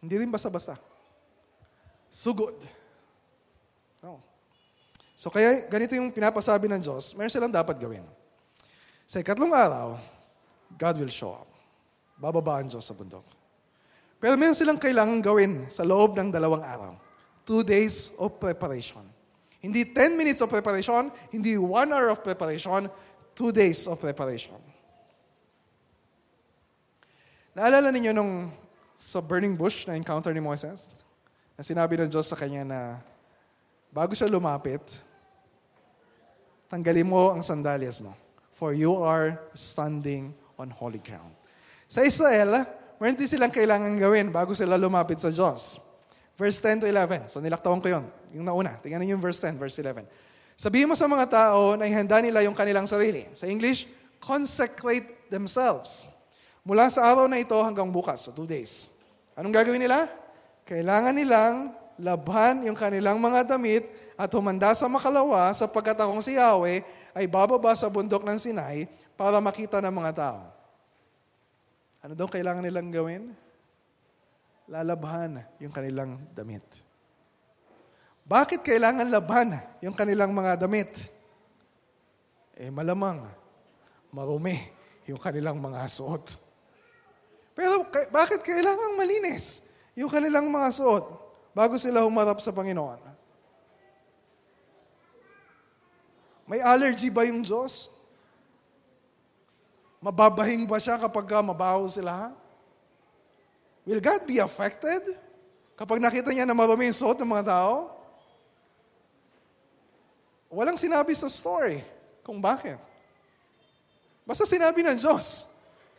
S1: Hindi rin basta-basta. Sugod. No. So kaya ganito yung pinapasabi ng Diyos, meron silang dapat gawin. Sa ikatlong araw, God will show up. Bababa ang Diyos sa bundok. Pero meron silang kailangan gawin sa loob ng 2 araw. 2 days of preparation. Hindi 10 minutes of preparation, hindi 1 hour of preparation, 2 days of preparation. Naalala ninyo nung sa burning bush na encounter ni Moses? Na sinabi ng Diyos sa kanya na bago siya lumapit, tanggalin mo ang sandalyas mo, for you are standing on holy ground. Sa Israel, meron din silang kailangan gawin bago sila lumapit sa Diyos. Verse 10-11. So nilaktawan ko yun. Yung nauna. Tingnan niyo yung verse 10, verse 11. Sabihin mo sa mga tao na ihanda nila yung kanilang sarili. Sa English, consecrate themselves. Mula sa araw na ito hanggang bukas, so 2 days. Anong gagawin nila? Kailangan nilang labhan yung kanilang mga damit at humanda sa makalawa sapagkat akong si Yahweh ay bababa sa bundok ng Sinai para makita ng mga tao. Ano daw kailangan nilang gawin? Lalabhan yung kanilang damit. Bakit kailangan labhan yung kanilang mga damit? Malamang, marumi yung kanilang mga suot. Pero bakit kailangan malinis yung kanilang mga suot bago sila humarap sa Panginoon? May allergy ba yung Diyos? Mababahing ba siya kapag mabaho sila? Will God be affected kapag nakita niya na marumi yung suot ng mga tao? Walang sinabi sa story kung bakit. Basta sinabi ng Diyos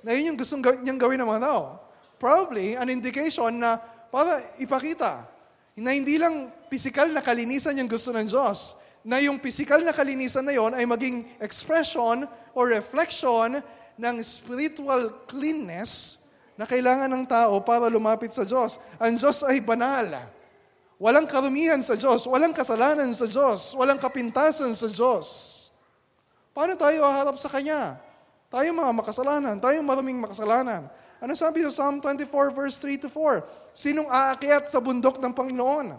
S1: na yun yung gustong niyang gawin ng mga tao. Probably, an indication na para ipakita na hindi lang physical na kalinisan yung gusto ng Diyos, na yung physical na kalinisan na yon ay maging expression or reflection ng spiritual cleanness na kailangan ng tao para lumapit sa Diyos. Ang Diyos ay banal. Walang karumihan sa Diyos, walang kasalanan sa Diyos, walang kapintasan sa Diyos. Paano tayo haharap sa Kanya? Tayo mga makasalanan, tayo maruming makasalanan. Ano sabi sa Psalm 24 verse 3-4? Sinong aakyat sa bundok ng Panginoon?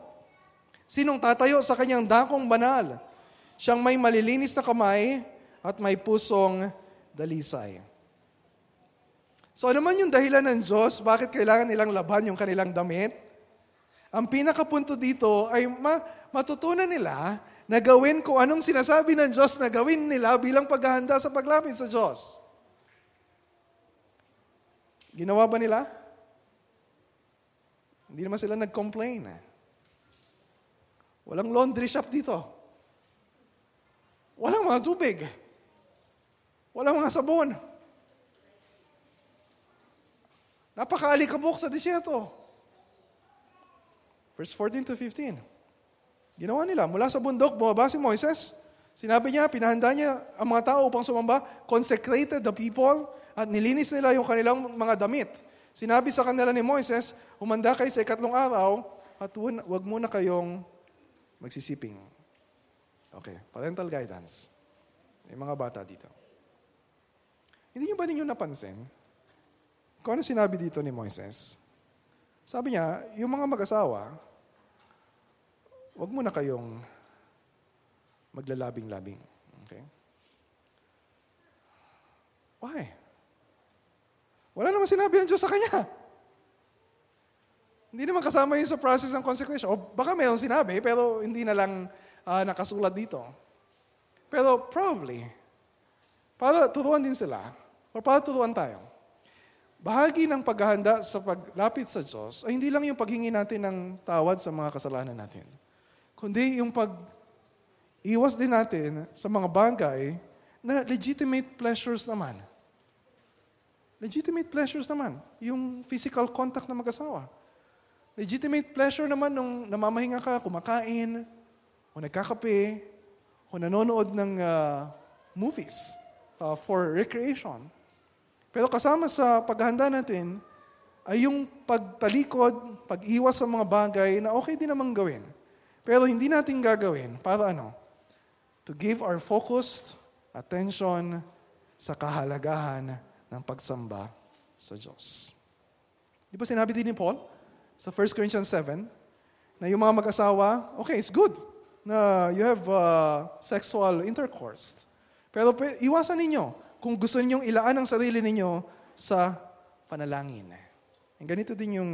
S1: Sinong tatayo sa Kanyang dakong banal? Siyang may malilinis na kamay at may pusong dalisay. So ano man yung dahilan ng Diyos, bakit kailangan nilang laban yung kanilang damit? Ang pinakapunto dito ay matutunan nila na gawin kung anong sinasabi ng Diyos na gawin nila bilang paghahanda sa paglapit sa Diyos. Ginawa ba nila? Hindi naman sila nag-complain. Walang laundry shop dito. Walang mga tubig. Walang mga sabon. Napakaalikabok sa disyerto. Verse 14-15. Ginawa nila. Mula sa bundok, bumaba si Moises. Sinabi niya, pinahanda niya ang mga tao upang sumamba, consecrated the people, at nilinis nila yung kanilang mga damit. Sinabi sa kanila ni Moises, humanda kayo sa 3 araw, at huwag muna kayong magsisiping. Okay, parental guidance. May mga bata dito. Hindi niyo ba ninyo napansin kung ano sinabi dito ni Moises? Sabi niya, yung mga mag-asawa, huwag muna kayong maglalabing-labing. Okay? Why? Wala naman sinabi ang Diyos sa kanya. Hindi naman kasama yun sa process ng consecration. O baka mayroong sinabi, pero hindi na lang nakasulat dito. Pero probably, para turuan din sila, o para turuan tayo, bahagi ng paghahanda sa paglapit sa Diyos ay hindi lang yung paghingi natin ng tawad sa mga kasalanan natin, kundi yung pag-iwas din natin sa mga bagay na legitimate pleasures naman. Legitimate pleasures naman. Yung physical contact na mag-asawa. Legitimate pleasure naman nung namamahinga ka, kumakain, o nagkakape, o nanonood ng movies for recreation. Pero kasama sa paghahanda natin ay yung pagtalikod, pag-iwas sa mga bagay na okay din namang gawin. Pero hindi natin gagawin para ano? To give our focused attention sa kahalagahan ng pagsamba sa Diyos. Di ba sinabi din ni Paul sa 1 Corinthians 7 na yung mga mag-asawa, okay, it's good na you have sexual intercourse. Pero iwasan ninyo kung gusto ninyong ilaan ang sarili ninyo sa panalangin. And ganito din yung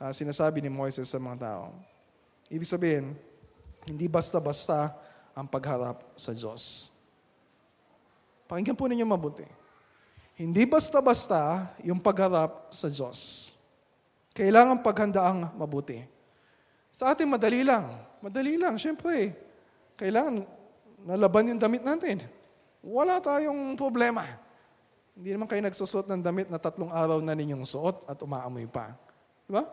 S1: sinasabi ni Moises sa mga tao. Ibig sabihin, hindi basta-basta ang pagharap sa Diyos. Pakinggan po ninyo mabuti. Hindi basta-basta yung pagharap sa Diyos. Kailangan paghandaang mabuti. Sa atin, madali lang. Madali lang. Siyempre, kailangan nalaban yung damit natin. Wala tayong problema. Hindi naman kayo nagsusot ng damit na 3 araw na ninyong suot at umaamoy pa. Diba?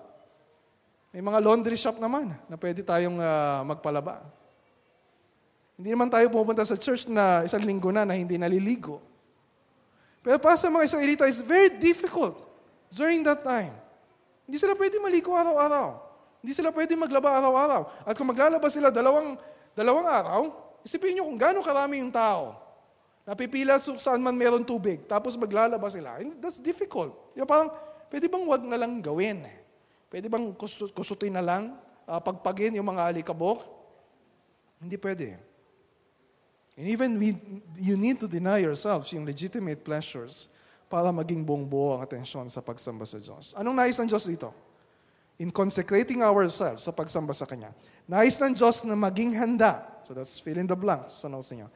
S1: May mga laundry shop naman na pwede tayong magpalaba. Hindi naman tayo pupunta sa church na 1 linggo na hindi naliligo. Pero para sa mga Israelita, it's very difficult during that time. Hindi sila pwede maligo araw-araw. Hindi sila pwede maglaba araw-araw. At kung maglalaba sila dalawang araw, isipin nyo kung gaano karami yung tao. Napipila saan man meron tubig, tapos maglalaba sila. That's difficult. Yung parang, pwede bang wag na lang gawin? Pwede bang kusutin na lang, pagpagin yung mga alikabok? Hindi pwede. And even you need to deny yourselves yung legitimate pleasures para maging buong-buo ang atensyon sa pagsamba sa Diyos. Anong nais ng Diyos dito? In consecrating ourselves sa pagsamba sa Kanya. Nais ng Diyos na maging handa. So that's fill in the blanks sa notes niyo.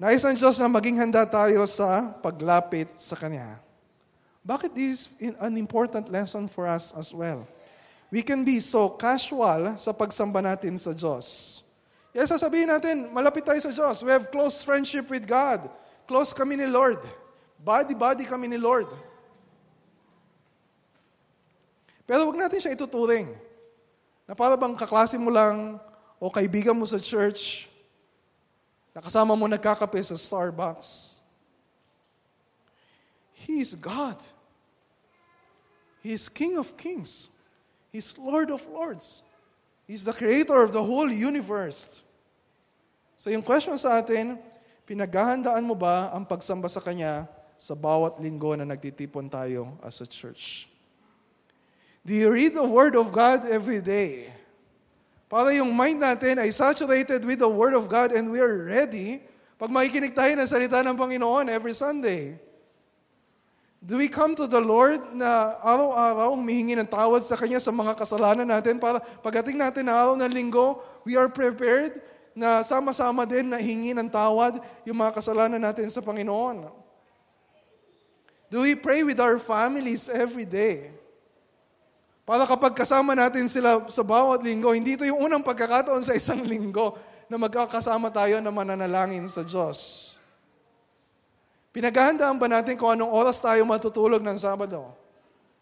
S1: Nais ng Diyos na maging handa tayo sa paglapit sa Kanya. Bakit this is an important lesson for us as well? We can be so casual sa pagsamba natin sa Diyos. Yes, sasabihin natin, malapit tayo sa Diyos. We have close friendship with God. Close kami ni Lord. Body kami ni Lord. Pero wag natin siya ituturing. Na para bang kaklase mo lang o kaibigan mo sa church, nakasama mo nagkakape sa Starbucks. He is God. He is King of Kings. He is Lord of Lords. He is the Creator of the whole universe. So yung question sa atin, pinaghahandaan mo ba ang pagsamba sa Kanya sa bawat linggo na nagtitipon tayo as a church? Do you read the Word of God every day? Para yung mind natin ay saturated with the Word of God and we are ready pag makikinig tayo ng salita ng Panginoon every Sunday. Do we come to the Lord na araw-araw humihingi ng tawad sa Kanya sa mga kasalanan natin para pagdating natin na araw ng linggo, we are prepared na sama-sama din na hingi ng tawad yung mga kasalanan natin sa Panginoon? Do we pray with our families every day? Para kapag kasama natin sila sa bawat linggo, hindi ito yung unang pagkakataon sa isang linggo na magkakasama tayo na mananalangin sa Diyos. Pinaghahandaan ba natin kung anong oras tayo matutulog ng Sabado?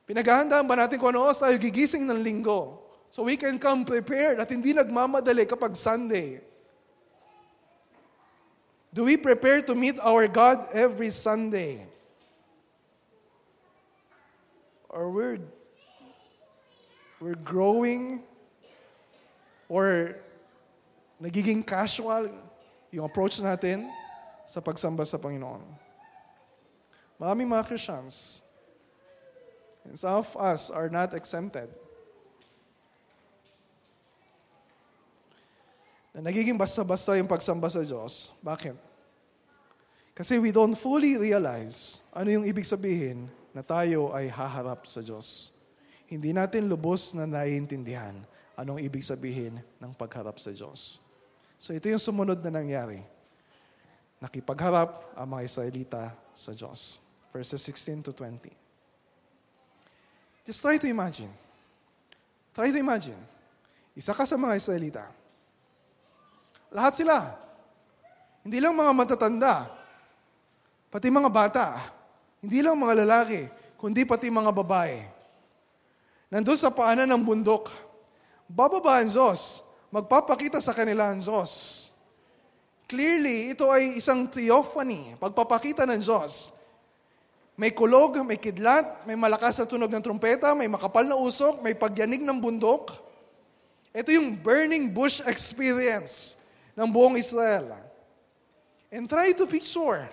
S1: Pinaghahandaan ba natin kung anong oras tayo gigising ng linggo? So we can come prepared at hindi nagmamadali kapag Sunday. Do we prepare to meet our God every Sunday? Or we're growing or nagiging casual yung approach natin sa pagsamba sa Panginoon. Maraming mga Christians, and some of us are not exempted, na nagiging basta-basta yung pagsamba sa Diyos. Bakit? Kasi we don't fully realize ano yung ibig sabihin na tayo ay haharap sa Diyos. Hindi natin lubos na naiintindihan anong ibig sabihin ng pagharap sa Diyos. So ito yung sumunod na nangyari. Nakipagharap ang mga Israelita sa Diyos. Verses 16 to 20. Just try to imagine. Try to imagine. Isa ka sa mga Israelita. Lahat sila. Hindi lang mga matatanda. Pati mga bata. Hindi lang mga lalaki. Kundi pati mga babae. Nandun sa paanan ng bundok, bababa ang Diyos, magpapakita sa kanila ang Diyos. Clearly, ito ay isang theophany, pagpapakita ng Diyos. May kulog, may kidlat, may malakas na tunog ng trumpeta, may makapal na usok, may pagyanig ng bundok. Ito yung burning bush experience ng buong Israel. And try to picture,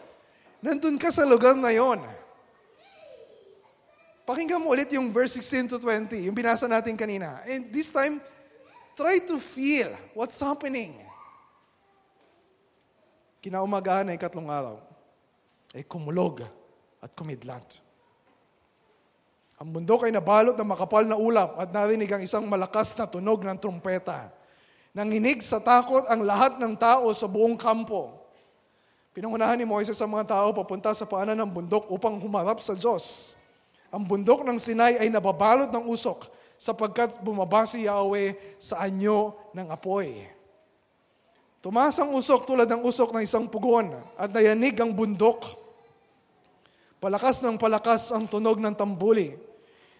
S1: nandun ka sa lugar na yon. Pakinggan mo ulit yung verse 16 to 20, yung binasa natin kanina. And this time, try to feel what's happening. Kinaumagahan ay 3 araw, ay kumulog at kumidlat. Ang bundok ay nabalot ng makapal na ulap at narinig ang isang malakas na tunog ng trumpeta. Nanginig sa takot ang lahat ng tao sa buong kampo. Pinangunahan ni Moises ang mga tao papunta sa paanan ng bundok upang humarap sa Diyos. Ang bundok ng Sinai ay nababalot ng usok sapagkat bumaba si Yahweh sa anyo ng apoy. Tumaas ang usok tulad ng usok ng isang pugon at nayanig ang bundok. Palakas ng palakas ang tunog ng tambuli.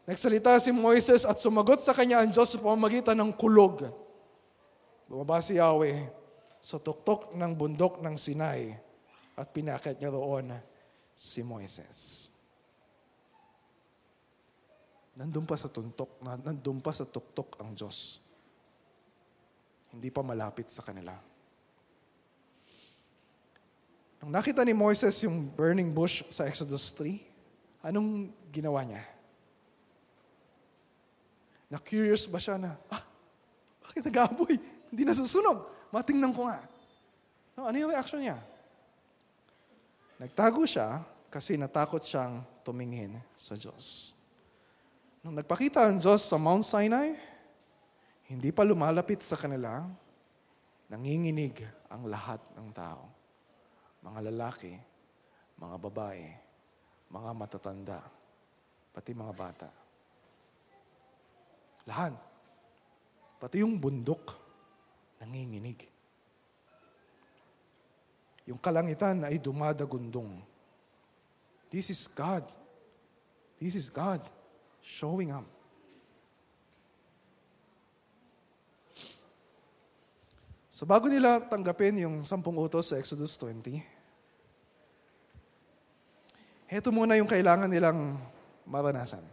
S1: Nagsalita si Moises at sumagot sa kanya ang Diyos sa pamamagitan ng kulog. Bumaba si Yahweh sa tuktok ng bundok ng Sinai at pinakit niya roon si Moises. Nandun pa sa tuktok ang Diyos. Hindi pa malapit sa kanila. Nung nakita ni Moises yung burning bush sa Exodus 3, anong ginawa niya? Na-curious ba siya na, bakit nag-aaboy? Hindi nasusunog. Matingnan ko nga. No, ano yung reaction niya? Nagtago siya kasi natakot siyang tumingin sa Diyos. Nung nagpakita ang Diyos sa Mount Sinai, hindi pa lumalapit sa kanila, nanginginig ang lahat ng tao. mga lalaki, mga babae, mga matatanda, pati mga bata. Lahat. Pati yung bundok, nanginginig. Yung kalangitan ay dumadagundong. This is God. This is God showing up. So bago nila tanggapin yung 10 utos sa Exodus 20, heto muna yung kailangan nilang maranasan.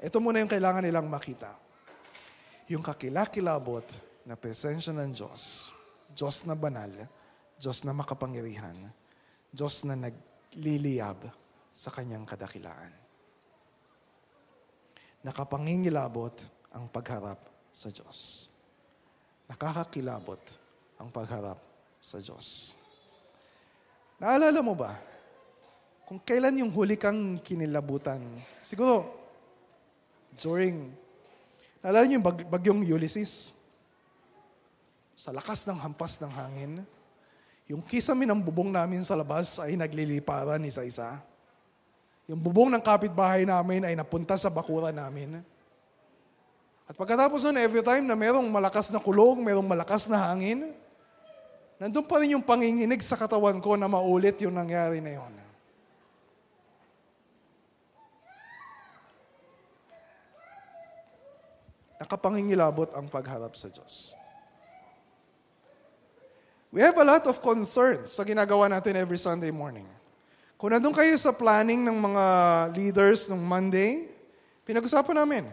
S1: Ito muna yung kailangan nilang makita. Yung kakilakilabot na presensya ng Diyos. Diyos na banal, Diyos na makapangyarihan, Diyos na nagliliyab sa kanyang kadakilaan. Nakapangingilabot ang pagharap sa Diyos. Nakakakilabot ang pagharap sa Diyos. Naalala mo ba, kung kailan yung huli kang kinilabutan? Siguro, naalala niyo yung bagyong Ulysses? Sa lakas ng hampas ng hangin, yung kisame ng bubong namin sa labas ay nagliliparan isa-isa. Yung bubong ng kapitbahay namin ay napunta sa bakuran namin. At pagkatapos nun, every time na merong malakas na kulog, merong malakas na hangin, nandun pa rin yung panginginig sa katawan ko na maulit yung nangyari na yun. Nakapangingilabot ang pagharap sa Diyos. We have a lot of concerns sa ginagawa natin every Sunday morning. Kung nandun kayo sa planning ng mga leaders ng Monday, pinag-usapan namin.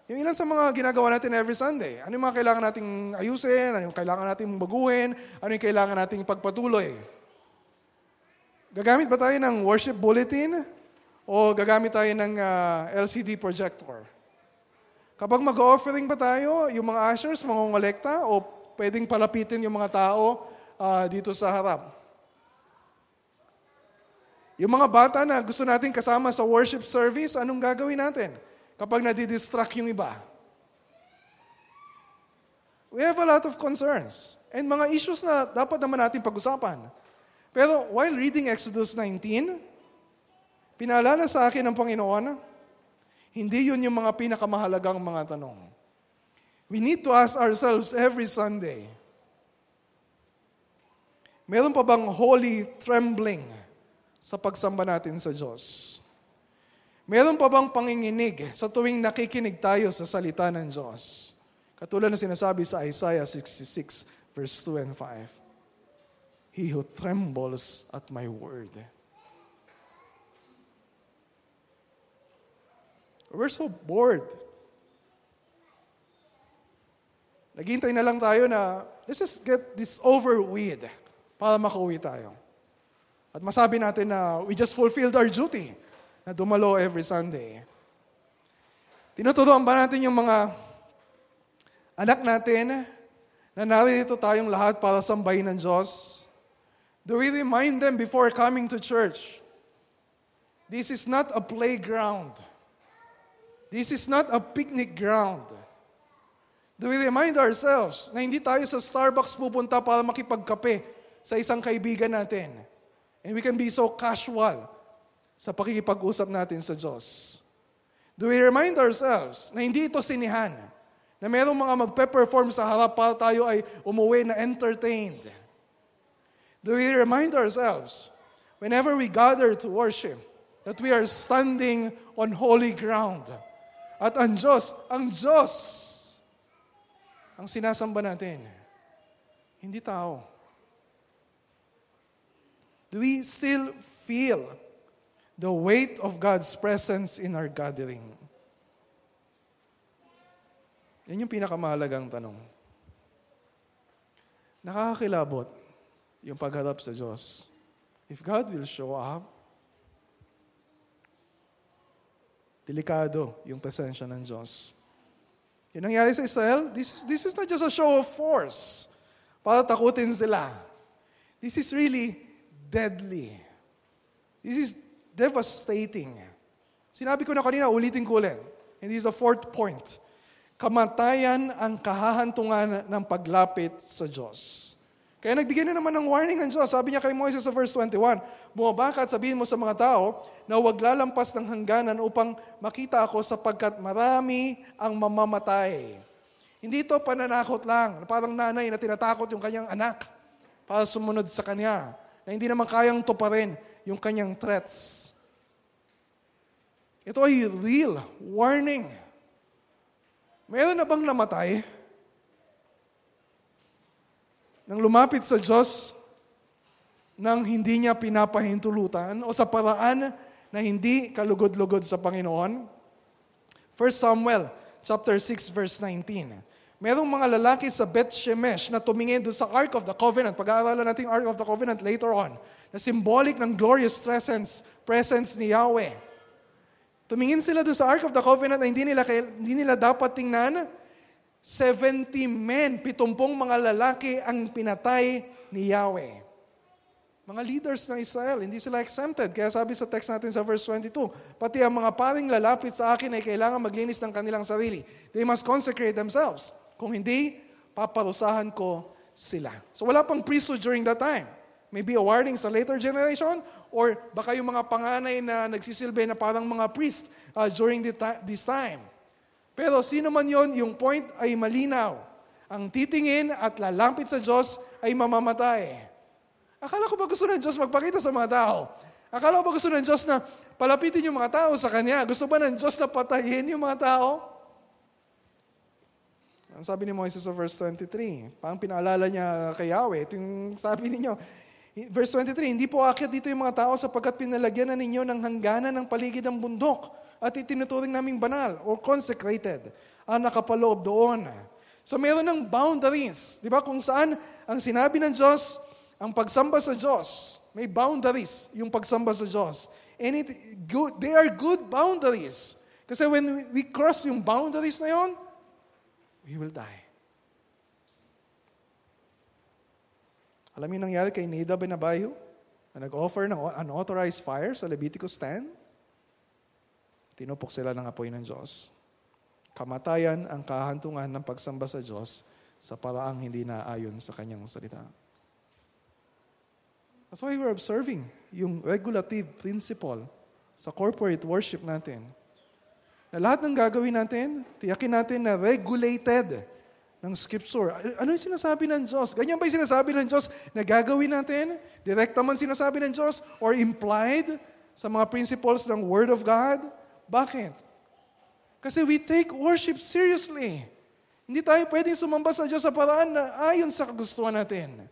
S1: Yung ilan sa mga ginagawa natin every Sunday. Ano yung mga kailangan nating ayusin? Ano yung kailangan nating baguhin? Ano yung kailangan nating pagpatuloy? Gagamit ba tayo ng worship bulletin? O gagamit tayo ng LCD projector? Kapag mag-offering ba tayo, yung mga ushers, mangongolekta? O pwedeng palapitin yung mga tao dito sa harap? Yung mga bata na gusto nating kasama sa worship service, anong gagawin natin? Kapag nadidistract yung iba. We have a lot of concerns. And mga issues na dapat naman natin pag-usapan. Pero while reading Exodus 19, pinaalala sa akin ng Panginoon, hindi yun yung mga pinakamahalagang mga tanong. We need to ask ourselves every Sunday, meron pa bang holy trembling sa pagsamba natin sa Diyos? Meron pa bang panginginig sa tuwing nakikinig tayo sa salita ng Diyos? Katulad na sinasabi sa Isaiah 66, verse 2 and 5. He who trembles at my word. We're so bored. Naghihintay na lang tayo na, let's just get this over with para makauwi tayo. At masabi natin na we just fulfilled our duty na dumalo every Sunday. Tinuturuan ba natin yung mga anak natin na narito tayong lahat para sambahin ng Diyos? Do we remind them before coming to church? This is not a playground. This is not a picnic ground. Do we remind ourselves na hindi tayo sa Starbucks pupunta para makipagkape sa isang kaibigan natin? And we can be so casual sa pakikipag-usap natin sa Diyos. Do we remind ourselves na hindi ito sinihan, na mayroong mga magpe-perform sa harap para tayo ay umuwi na entertained? Do we remind ourselves, whenever we gather to worship, that we are standing on holy ground? At ang Diyos, ang sinasamba natin, hindi tao. Do we still feel the weight of God's presence in our gathering? Yan yung pinakamahalagang tanong. Nakakakilabot yung pagharap sa Diyos. If God will show up, delikado yung presensya ng Diyos. Yung nangyari sa Israel, this is not just a show of force para takutin sila. This is really deadly. This is devastating. Sinabi ko na kanina, ulitin ko ulit. And this is the fourth point. Kamatayan ang kahahantungan ng paglapit sa Diyos. Kaya nagbigay na naman ng warning ang Diyos. Sabi niya kay Moises sa verse 21, bumaba ka at sabihin mo sa mga tao na huwag lalampas ng hangganan upang makita ako sapagkat marami ang mamamatay. Hindi ito pananakot lang. Parang nanay na tinatakot yung kanyang anak para sumunod sa kanya. Na hindi naman kayang tuparin yung kanyang threats. Ito ay real warning. Meron na bang namatay nang lumapit sa Diyos nang hindi niya pinapahintulutan o sa paraan na hindi kalugod-lugod sa Panginoon? 1 Samuel chapter 6 verse 19. Merong mga lalaki sa Beth-Shemesh na tumingin doon sa Ark of the Covenant. Pag-aaralan natin yung Ark of the Covenant later on. Na symbolic ng glorious presence ni Yahweh. Tumingin sila doon sa Ark of the Covenant na hindi nila dapat tingnan. 70 men, 70 mga lalaki ang pinatay ni Yahweh. Mga leaders ng Israel, hindi sila exempted. Kaya sabi sa text natin sa verse 22, pati ang mga paring lalapit sa akin ay kailangan maglinis ng kanilang sarili. They must consecrate themselves. Kung hindi, paparusahan ko sila. So wala pang priesthood during that time. Maybe a warning sa later generation, or baka yung mga panganay na nagsisilbi na parang mga priest during this time. Pero sino man yon, yung point ay malinaw. Ang titingin at lalampit sa Diyos ay mamamatay. Akala ko ba gusto ng Diyos magpakita sa mga tao? Akala ko ba gusto ng Diyos na palapitin yung mga tao sa Kanya? Gusto ba ng Diyos na patayin yung mga tao? Ang sabi ni Moises sa verse 23, parang pinaalala niya kay Yahweh, ito yung sabi ninyo, verse 23, hindi po aakyat dito yung mga tao sapagkat pinalagyan na ninyo ng hangganan ng paligid ng bundok at itinuturing naming banal or consecrated ang nakapaloob doon. So mayroon ng boundaries. Di ba kung saan ang sinabi ng Diyos, ang pagsamba sa Diyos, may boundaries yung pagsamba sa Diyos. And they are good boundaries. Kasi when we cross yung boundaries na yon, we will die. Alam niyo nangyari kay Nadab and Abihu na nag-offer ng unauthorized fire sa Leviticus 10? Tinupok sila ng apoy ng Diyos. Kamatayan ang kahantungan ng pagsamba sa Diyos sa paraang hindi naayon sa kanyang salita. That's why we're observing yung regulative principle sa corporate worship natin. Na lahat ng gagawin natin, tiyakin natin na regulated ng Scripture. Ano yung sinasabi ng Diyos? Ganyan ba yung sinasabi ng Diyos na gagawin natin? Direkta man sinasabi ng Diyos or implied sa mga principles ng Word of God? Bakit? Kasi we take worship seriously. Hindi tayo pwedeng sumamba sa Diyos sa paraan na ayon sa kagustuhan natin.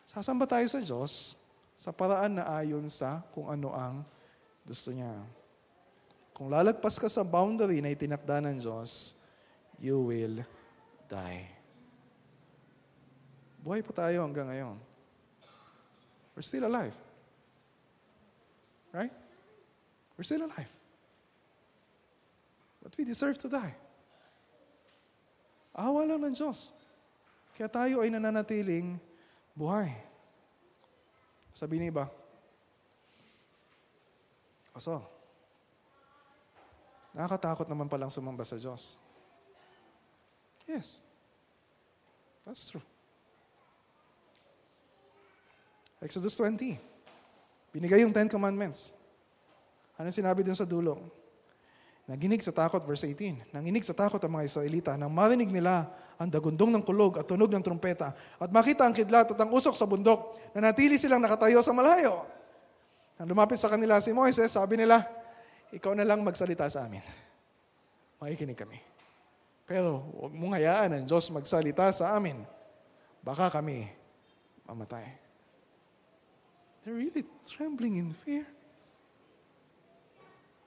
S1: Sasamba tayo sa Diyos sa paraan na ayon sa kung ano ang gusto niya. Kung lalagpas ka sa boundary na itinakda ng Diyos, you will die. Buhay pa tayo hanggang ngayon. We're still alive. Right? We're still alive. But we deserve to die. Awa lang ng Diyos. Kaya tayo ay nananatiling buhay. Sabi ni iba, Pastor, nakakatakot naman palang sumamba sa Diyos. Yes. That's true. Exodus 20. Binigay yung 10 Commandments. Ano sinabi dun sa dulo? Nanginig sa takot, verse 18. Nanginig sa takot ang mga Israelita nang marinig nila ang dagundong ng kulog at tunog ng trumpeta at makita ang kidlat at ang usok sa bundok na natili silang nakatayo sa malayo. Nang lumapit sa kanila si Moises, sabi nila, ikaw na lang magsalita sa amin. Makikinig kami. Pero huwag mong hayaan ang Diyos magsalita sa amin. Baka kami mamatay. They're really trembling in fear.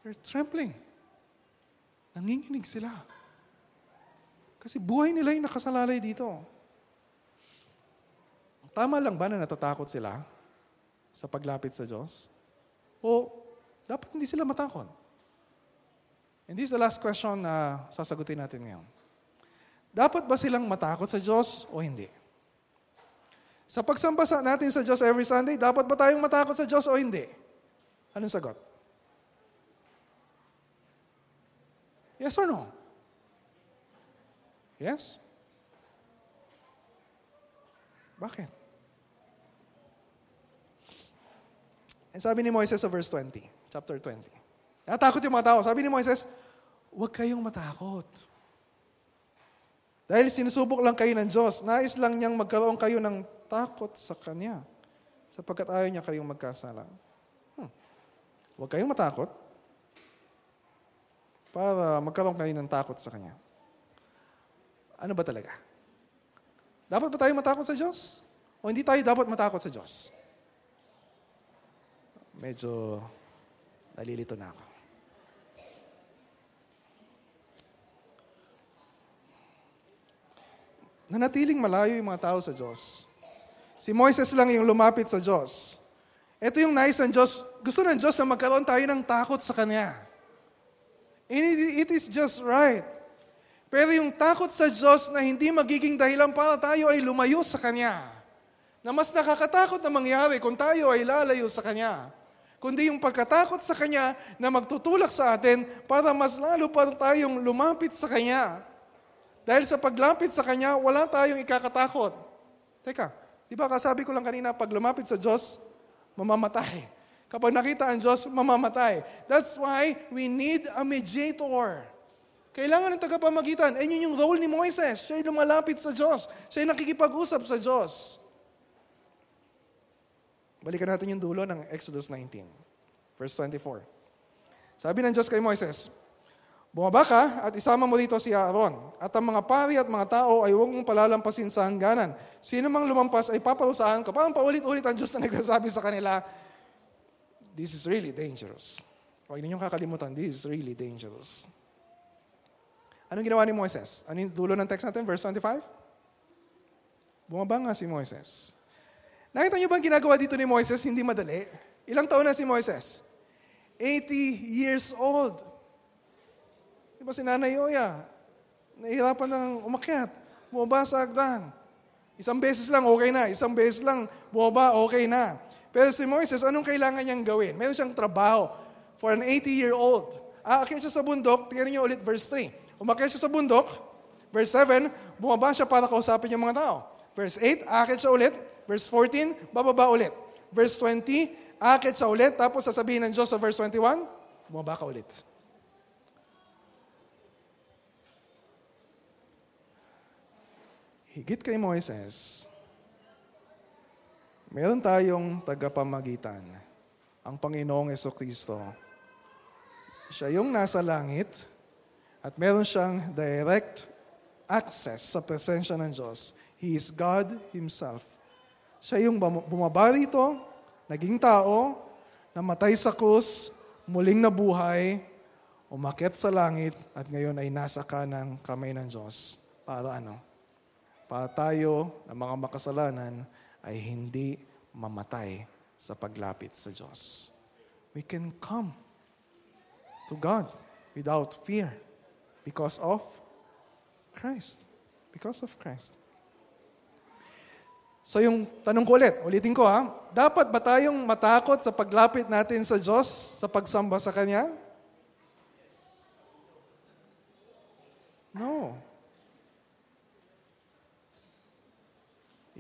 S1: They're trembling. Nanginginig sila. Kasi buhay nila yung nakasalalay dito. Tama lang ba na natatakot sila sa paglapit sa Diyos? O dapat hindi sila matakot? And this is the last question na sasagutin natin ngayon. Dapat ba silang matakot sa Diyos o hindi? Sa pagsamba natin sa Diyos every Sunday, dapat ba tayong matakot sa Diyos o hindi? Anong sagot? Yes or no? Yes? Bakit? And sabi ni Moises sa verse 20, chapter 20. Natakot yung mga tao. Sabi ni Moises, huwag kayong matakot. Dahil sinusubok lang kayo ng Diyos, nais lang niyang magkaroon kayo ng takot sa Kanya. Sapagkat ayaw niya kayong magkasala. Huwag kayong matakot para magkaroon kayo ng takot sa Kanya. Ano ba talaga? Dapat ba tayo matakot sa Diyos? O hindi tayo dapat matakot sa Diyos? Medyo nalilito na ako. Nanatiling malayo yung mga tao sa Diyos. Si Moises lang yung lumapit sa Diyos. Ito yung nais ng Diyos. Gusto ng Diyos na magkaroon tayo ng takot sa Kanya. And it is just right. Pero yung takot sa Diyos na hindi magiging dahilan para tayo ay lumayo sa Kanya. Na mas nakakatakot na mangyari kung tayo ay lalayo sa Kanya. Kundi yung pagkatakot sa Kanya na magtutulak sa atin para mas lalo pa tayong lumapit sa Kanya. Dahil sa paglapit sa Kanya, wala tayong ikakatakot. Teka, di ba kasabi ko lang kanina, pag lumapit sa Diyos, mamamatay. Kapag nakita ang Diyos, mamamatay. That's why we need a mediator. Kailangan ng tagapamagitan. And yun yung role ni Moises. Siya ay lumalapit sa Diyos. Siya ay nakikipag-usap sa Diyos. Balikan natin yung dulo ng Exodus 19, verse 24. Sabi ng Diyos kay Moises, bumaba ka at isama mo dito si Aaron. At ang mga pari at mga tao ay huwag mong palalampasin sa hangganan. Sino mang lumampas ay paparusahan ko. Parang paulit-ulit ang Diyos na nagsasabi sa kanila, this is really dangerous. Huwag ninyong kakalimutan, this is really dangerous. Anong ginawa ni Moises? Ano yung dulo ng text natin? Verse 25? Bumaba nga si Moises. Nakita niyo ba ang ginagawa dito ni Moises? Hindi madali. Ilang taon na si Moises? 80 years old. Di ba si Nanay Oya? Nahihirapan ng umakyat. Bumaba sa hagdan. Isang beses lang, okay na. Isang beses lang, bumaba, okay na. Pero si Moises, anong kailangan niyang gawin? Meron siyang trabaho for an 80-year-old. Aakyat siya sa bundok. Tingnan niyo ulit verse 3. Umakyat siya sa bundok. Verse 7, bumaba siya para kausapin yung mga tao. Verse 8, aakyat siya ulit. Verse 14, bababa ulit. Verse 20, aakyat siya ulit. Tapos sasabihin ng Diyos sa verse 21, bumaba ka ulit. Higit kay Moises, meron tayong tagapamagitan, ang Panginoong Jesucristo. Siya yung nasa langit at meron siyang direct access sa presensya ng Diyos. He is God Himself. Siya yung bumaba rito, naging tao, namatay sa krus, muling nabuhay, umakyat sa langit, at ngayon ay nasa kanang kamay ng Diyos. Para ano? Para tayo na mga makasalanan ay hindi mamatay sa paglapit sa Diyos. We can come to God without fear because of Christ. Because of Christ. So yung tanong ko ulitin ko dapat ba tayong matakot sa paglapit natin sa Diyos, sa pagsamba sa Kanya? No.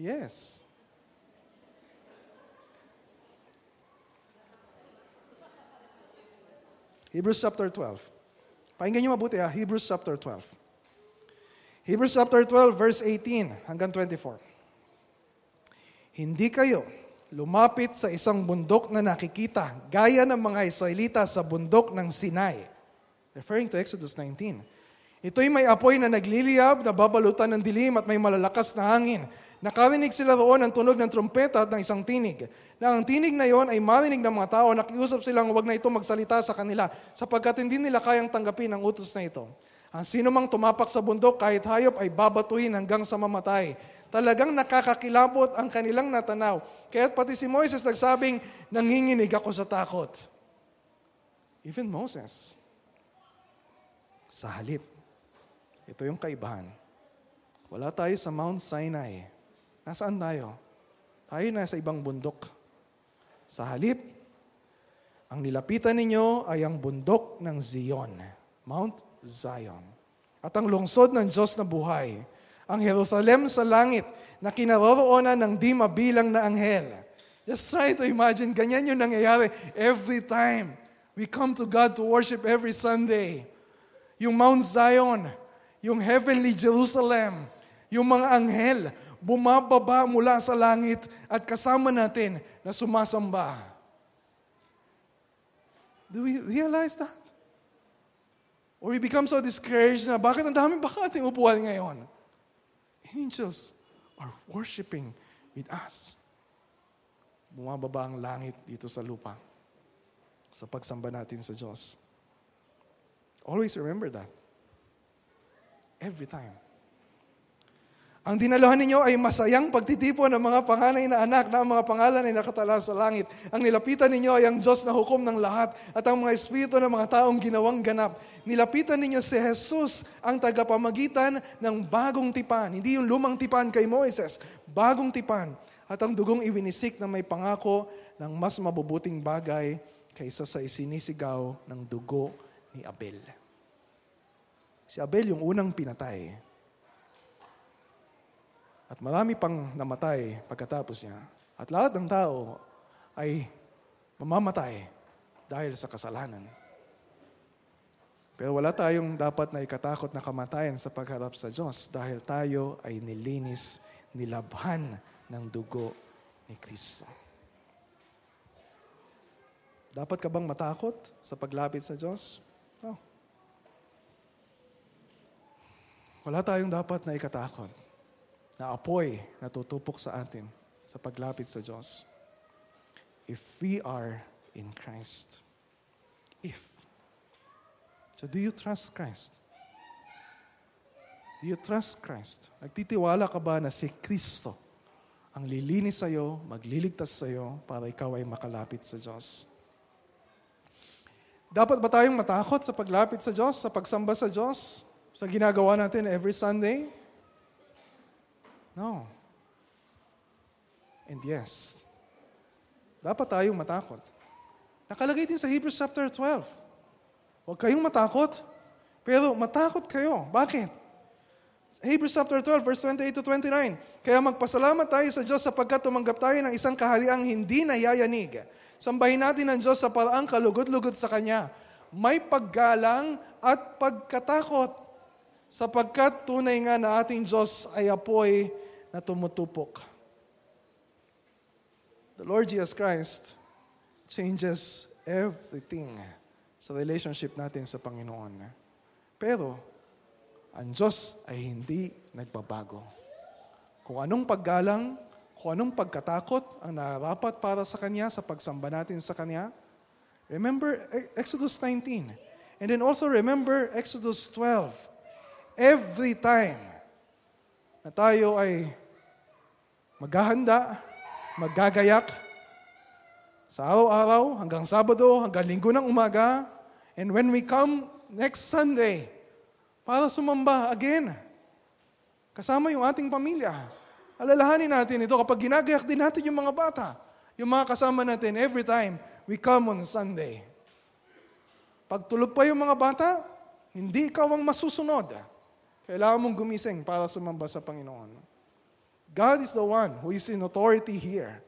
S1: Yes. Hebrews chapter 12. Pakinggan niyo mabuti Hebrews chapter 12. Hebrews chapter 12 verse 18 hanggang 24. Hindi kayo lumapit sa isang bundok na nakikita gaya ng mga Israelita sa bundok ng Sinai. Referring to Exodus 19. Ito'y may apoy na nagliliyab, na babalutan ng dilim at may malalakas na hangin. Nakarinig sila roon ng tunog ng trumpeta at ng isang tinig. Na ang tinig na yon ay marinig ng mga tao, nakiusap silang huwag na ito magsalita sa kanila sapagkat hindi nila kayang tanggapin ang utos na ito. Ang sino mang tumapak sa bundok kahit hayop ay babatuhin hanggang sa mamatay. Talagang nakakakilabot ang kanilang natanaw. Kaya't pati si Moises nagsabing, nanginginig ako sa takot. Even Moses. Sa halip. Ito yung kaibahan. Wala tayo sa Mount Sinai. Nasaan tayo? Tayo nasa ibang bundok. Sa halip, ang nilapitan ninyo ay ang bundok ng Zion, Mount Zion. At ang lungsod ng Diyos na buhay, ang Jerusalem sa langit na kinaroroonan ng di mabilang na anghel. Just try to imagine, ganyan yung nangyayari every time we come to God to worship every Sunday. Yung Mount Zion, yung heavenly Jerusalem, yung mga anghel, bumababa mula sa langit at kasama natin na sumasamba. Do we realize that? Or we become so discouraged na bakit ang daming ating upuan ngayon? Angels are worshiping with us. Bumababa ang langit dito sa lupa sa pagsamba natin sa Diyos. Always remember that. Every time. Ang dinalohan ninyo ay masayang pagtitipon ng mga panganay na anak na ang mga pangalan ay nakatala sa langit. Ang nilapitan ninyo ay ang Diyos na hukom ng lahat at ang mga espiritu ng mga taong ginawang ganap. Nilapitan ninyo si Jesus, ang tagapamagitan ng bagong tipan. Hindi yung lumang tipan kay Moises, bagong tipan. At ang dugong iwinisik na may pangako ng mas mabubuting bagay kaysa sa isinisigaw ng dugo ni Abel. Si Abel yung unang pinatay. At marami pang namatay pagkatapos niya. At lahat ng tao ay mamamatay dahil sa kasalanan. Pero wala tayong dapat na ikatakot na kamatayan sa pagharap sa Diyos dahil tayo ay nilinis, nilabhan ng dugo ni Kristo. Dapat ka bang matakot sa paglapit sa Diyos? No. Wala tayong dapat na ikatakot na apoy na tutupok sa atin sa paglapit sa Diyos. If we are in Christ. If. So do you trust Christ? Do you trust Christ? Nagtitiwala ka ba na si Kristo ang lilinis sa iyo, magliligtas sa iyo para ikaw ay makalapit sa Diyos? Dapat ba tayong matakot sa paglapit sa Diyos, sa pagsamba sa Diyos, sa ginagawa natin every Sunday? No. And yes, dapat tayong matakot. Nakalagay din sa Hebrews chapter 12. Huwag kayong matakot, pero matakot kayo. Bakit? Hebrews chapter 12, verse 28 to 29. Kaya magpasalamat tayo sa Diyos sapagkat tumanggap tayo ng isang kahariang hindi nayayanig. Sambahin natin ang Diyos sa paraang kalugod-lugod sa Kanya. May paggalang at pagkatakot sapagkat tunay nga na ating Diyos ay apoy na tumutupok. The Lord Jesus Christ changes everything sa relationship natin sa Panginoon. Pero, ang Diyos ay hindi nagbabago. Kung anong paggalang, kung anong pagkatakot ang nararapat para sa Kanya, sa pagsamba natin sa Kanya, remember Exodus 19. And then also remember Exodus 12. Every time na tayo ay maghahanda, maggagayak sa araw-araw, hanggang Sabado, hanggang Linggo ng umaga, and when we come next Sunday, para sumamba again, kasama yung ating pamilya. Alalahanin natin ito kapag ginagayak din natin yung mga bata, yung mga kasama natin every time we come on Sunday. Pag tulog pa yung mga bata, hindi ikaw ang masusunod. Kailangan mong gumising para sumamba sa Panginoon. God is the one who is in authority here.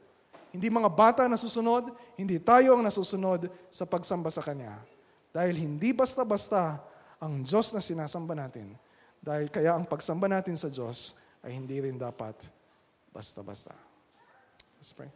S1: Hindi mga bata na susunod, hindi tayo ang nasusunod sa pagsamba sa Kanya. Dahil hindi basta-basta ang Diyos na sinasamba natin. Dahil kaya ang pagsamba natin sa Diyos ay hindi rin dapat basta-basta. Let's pray.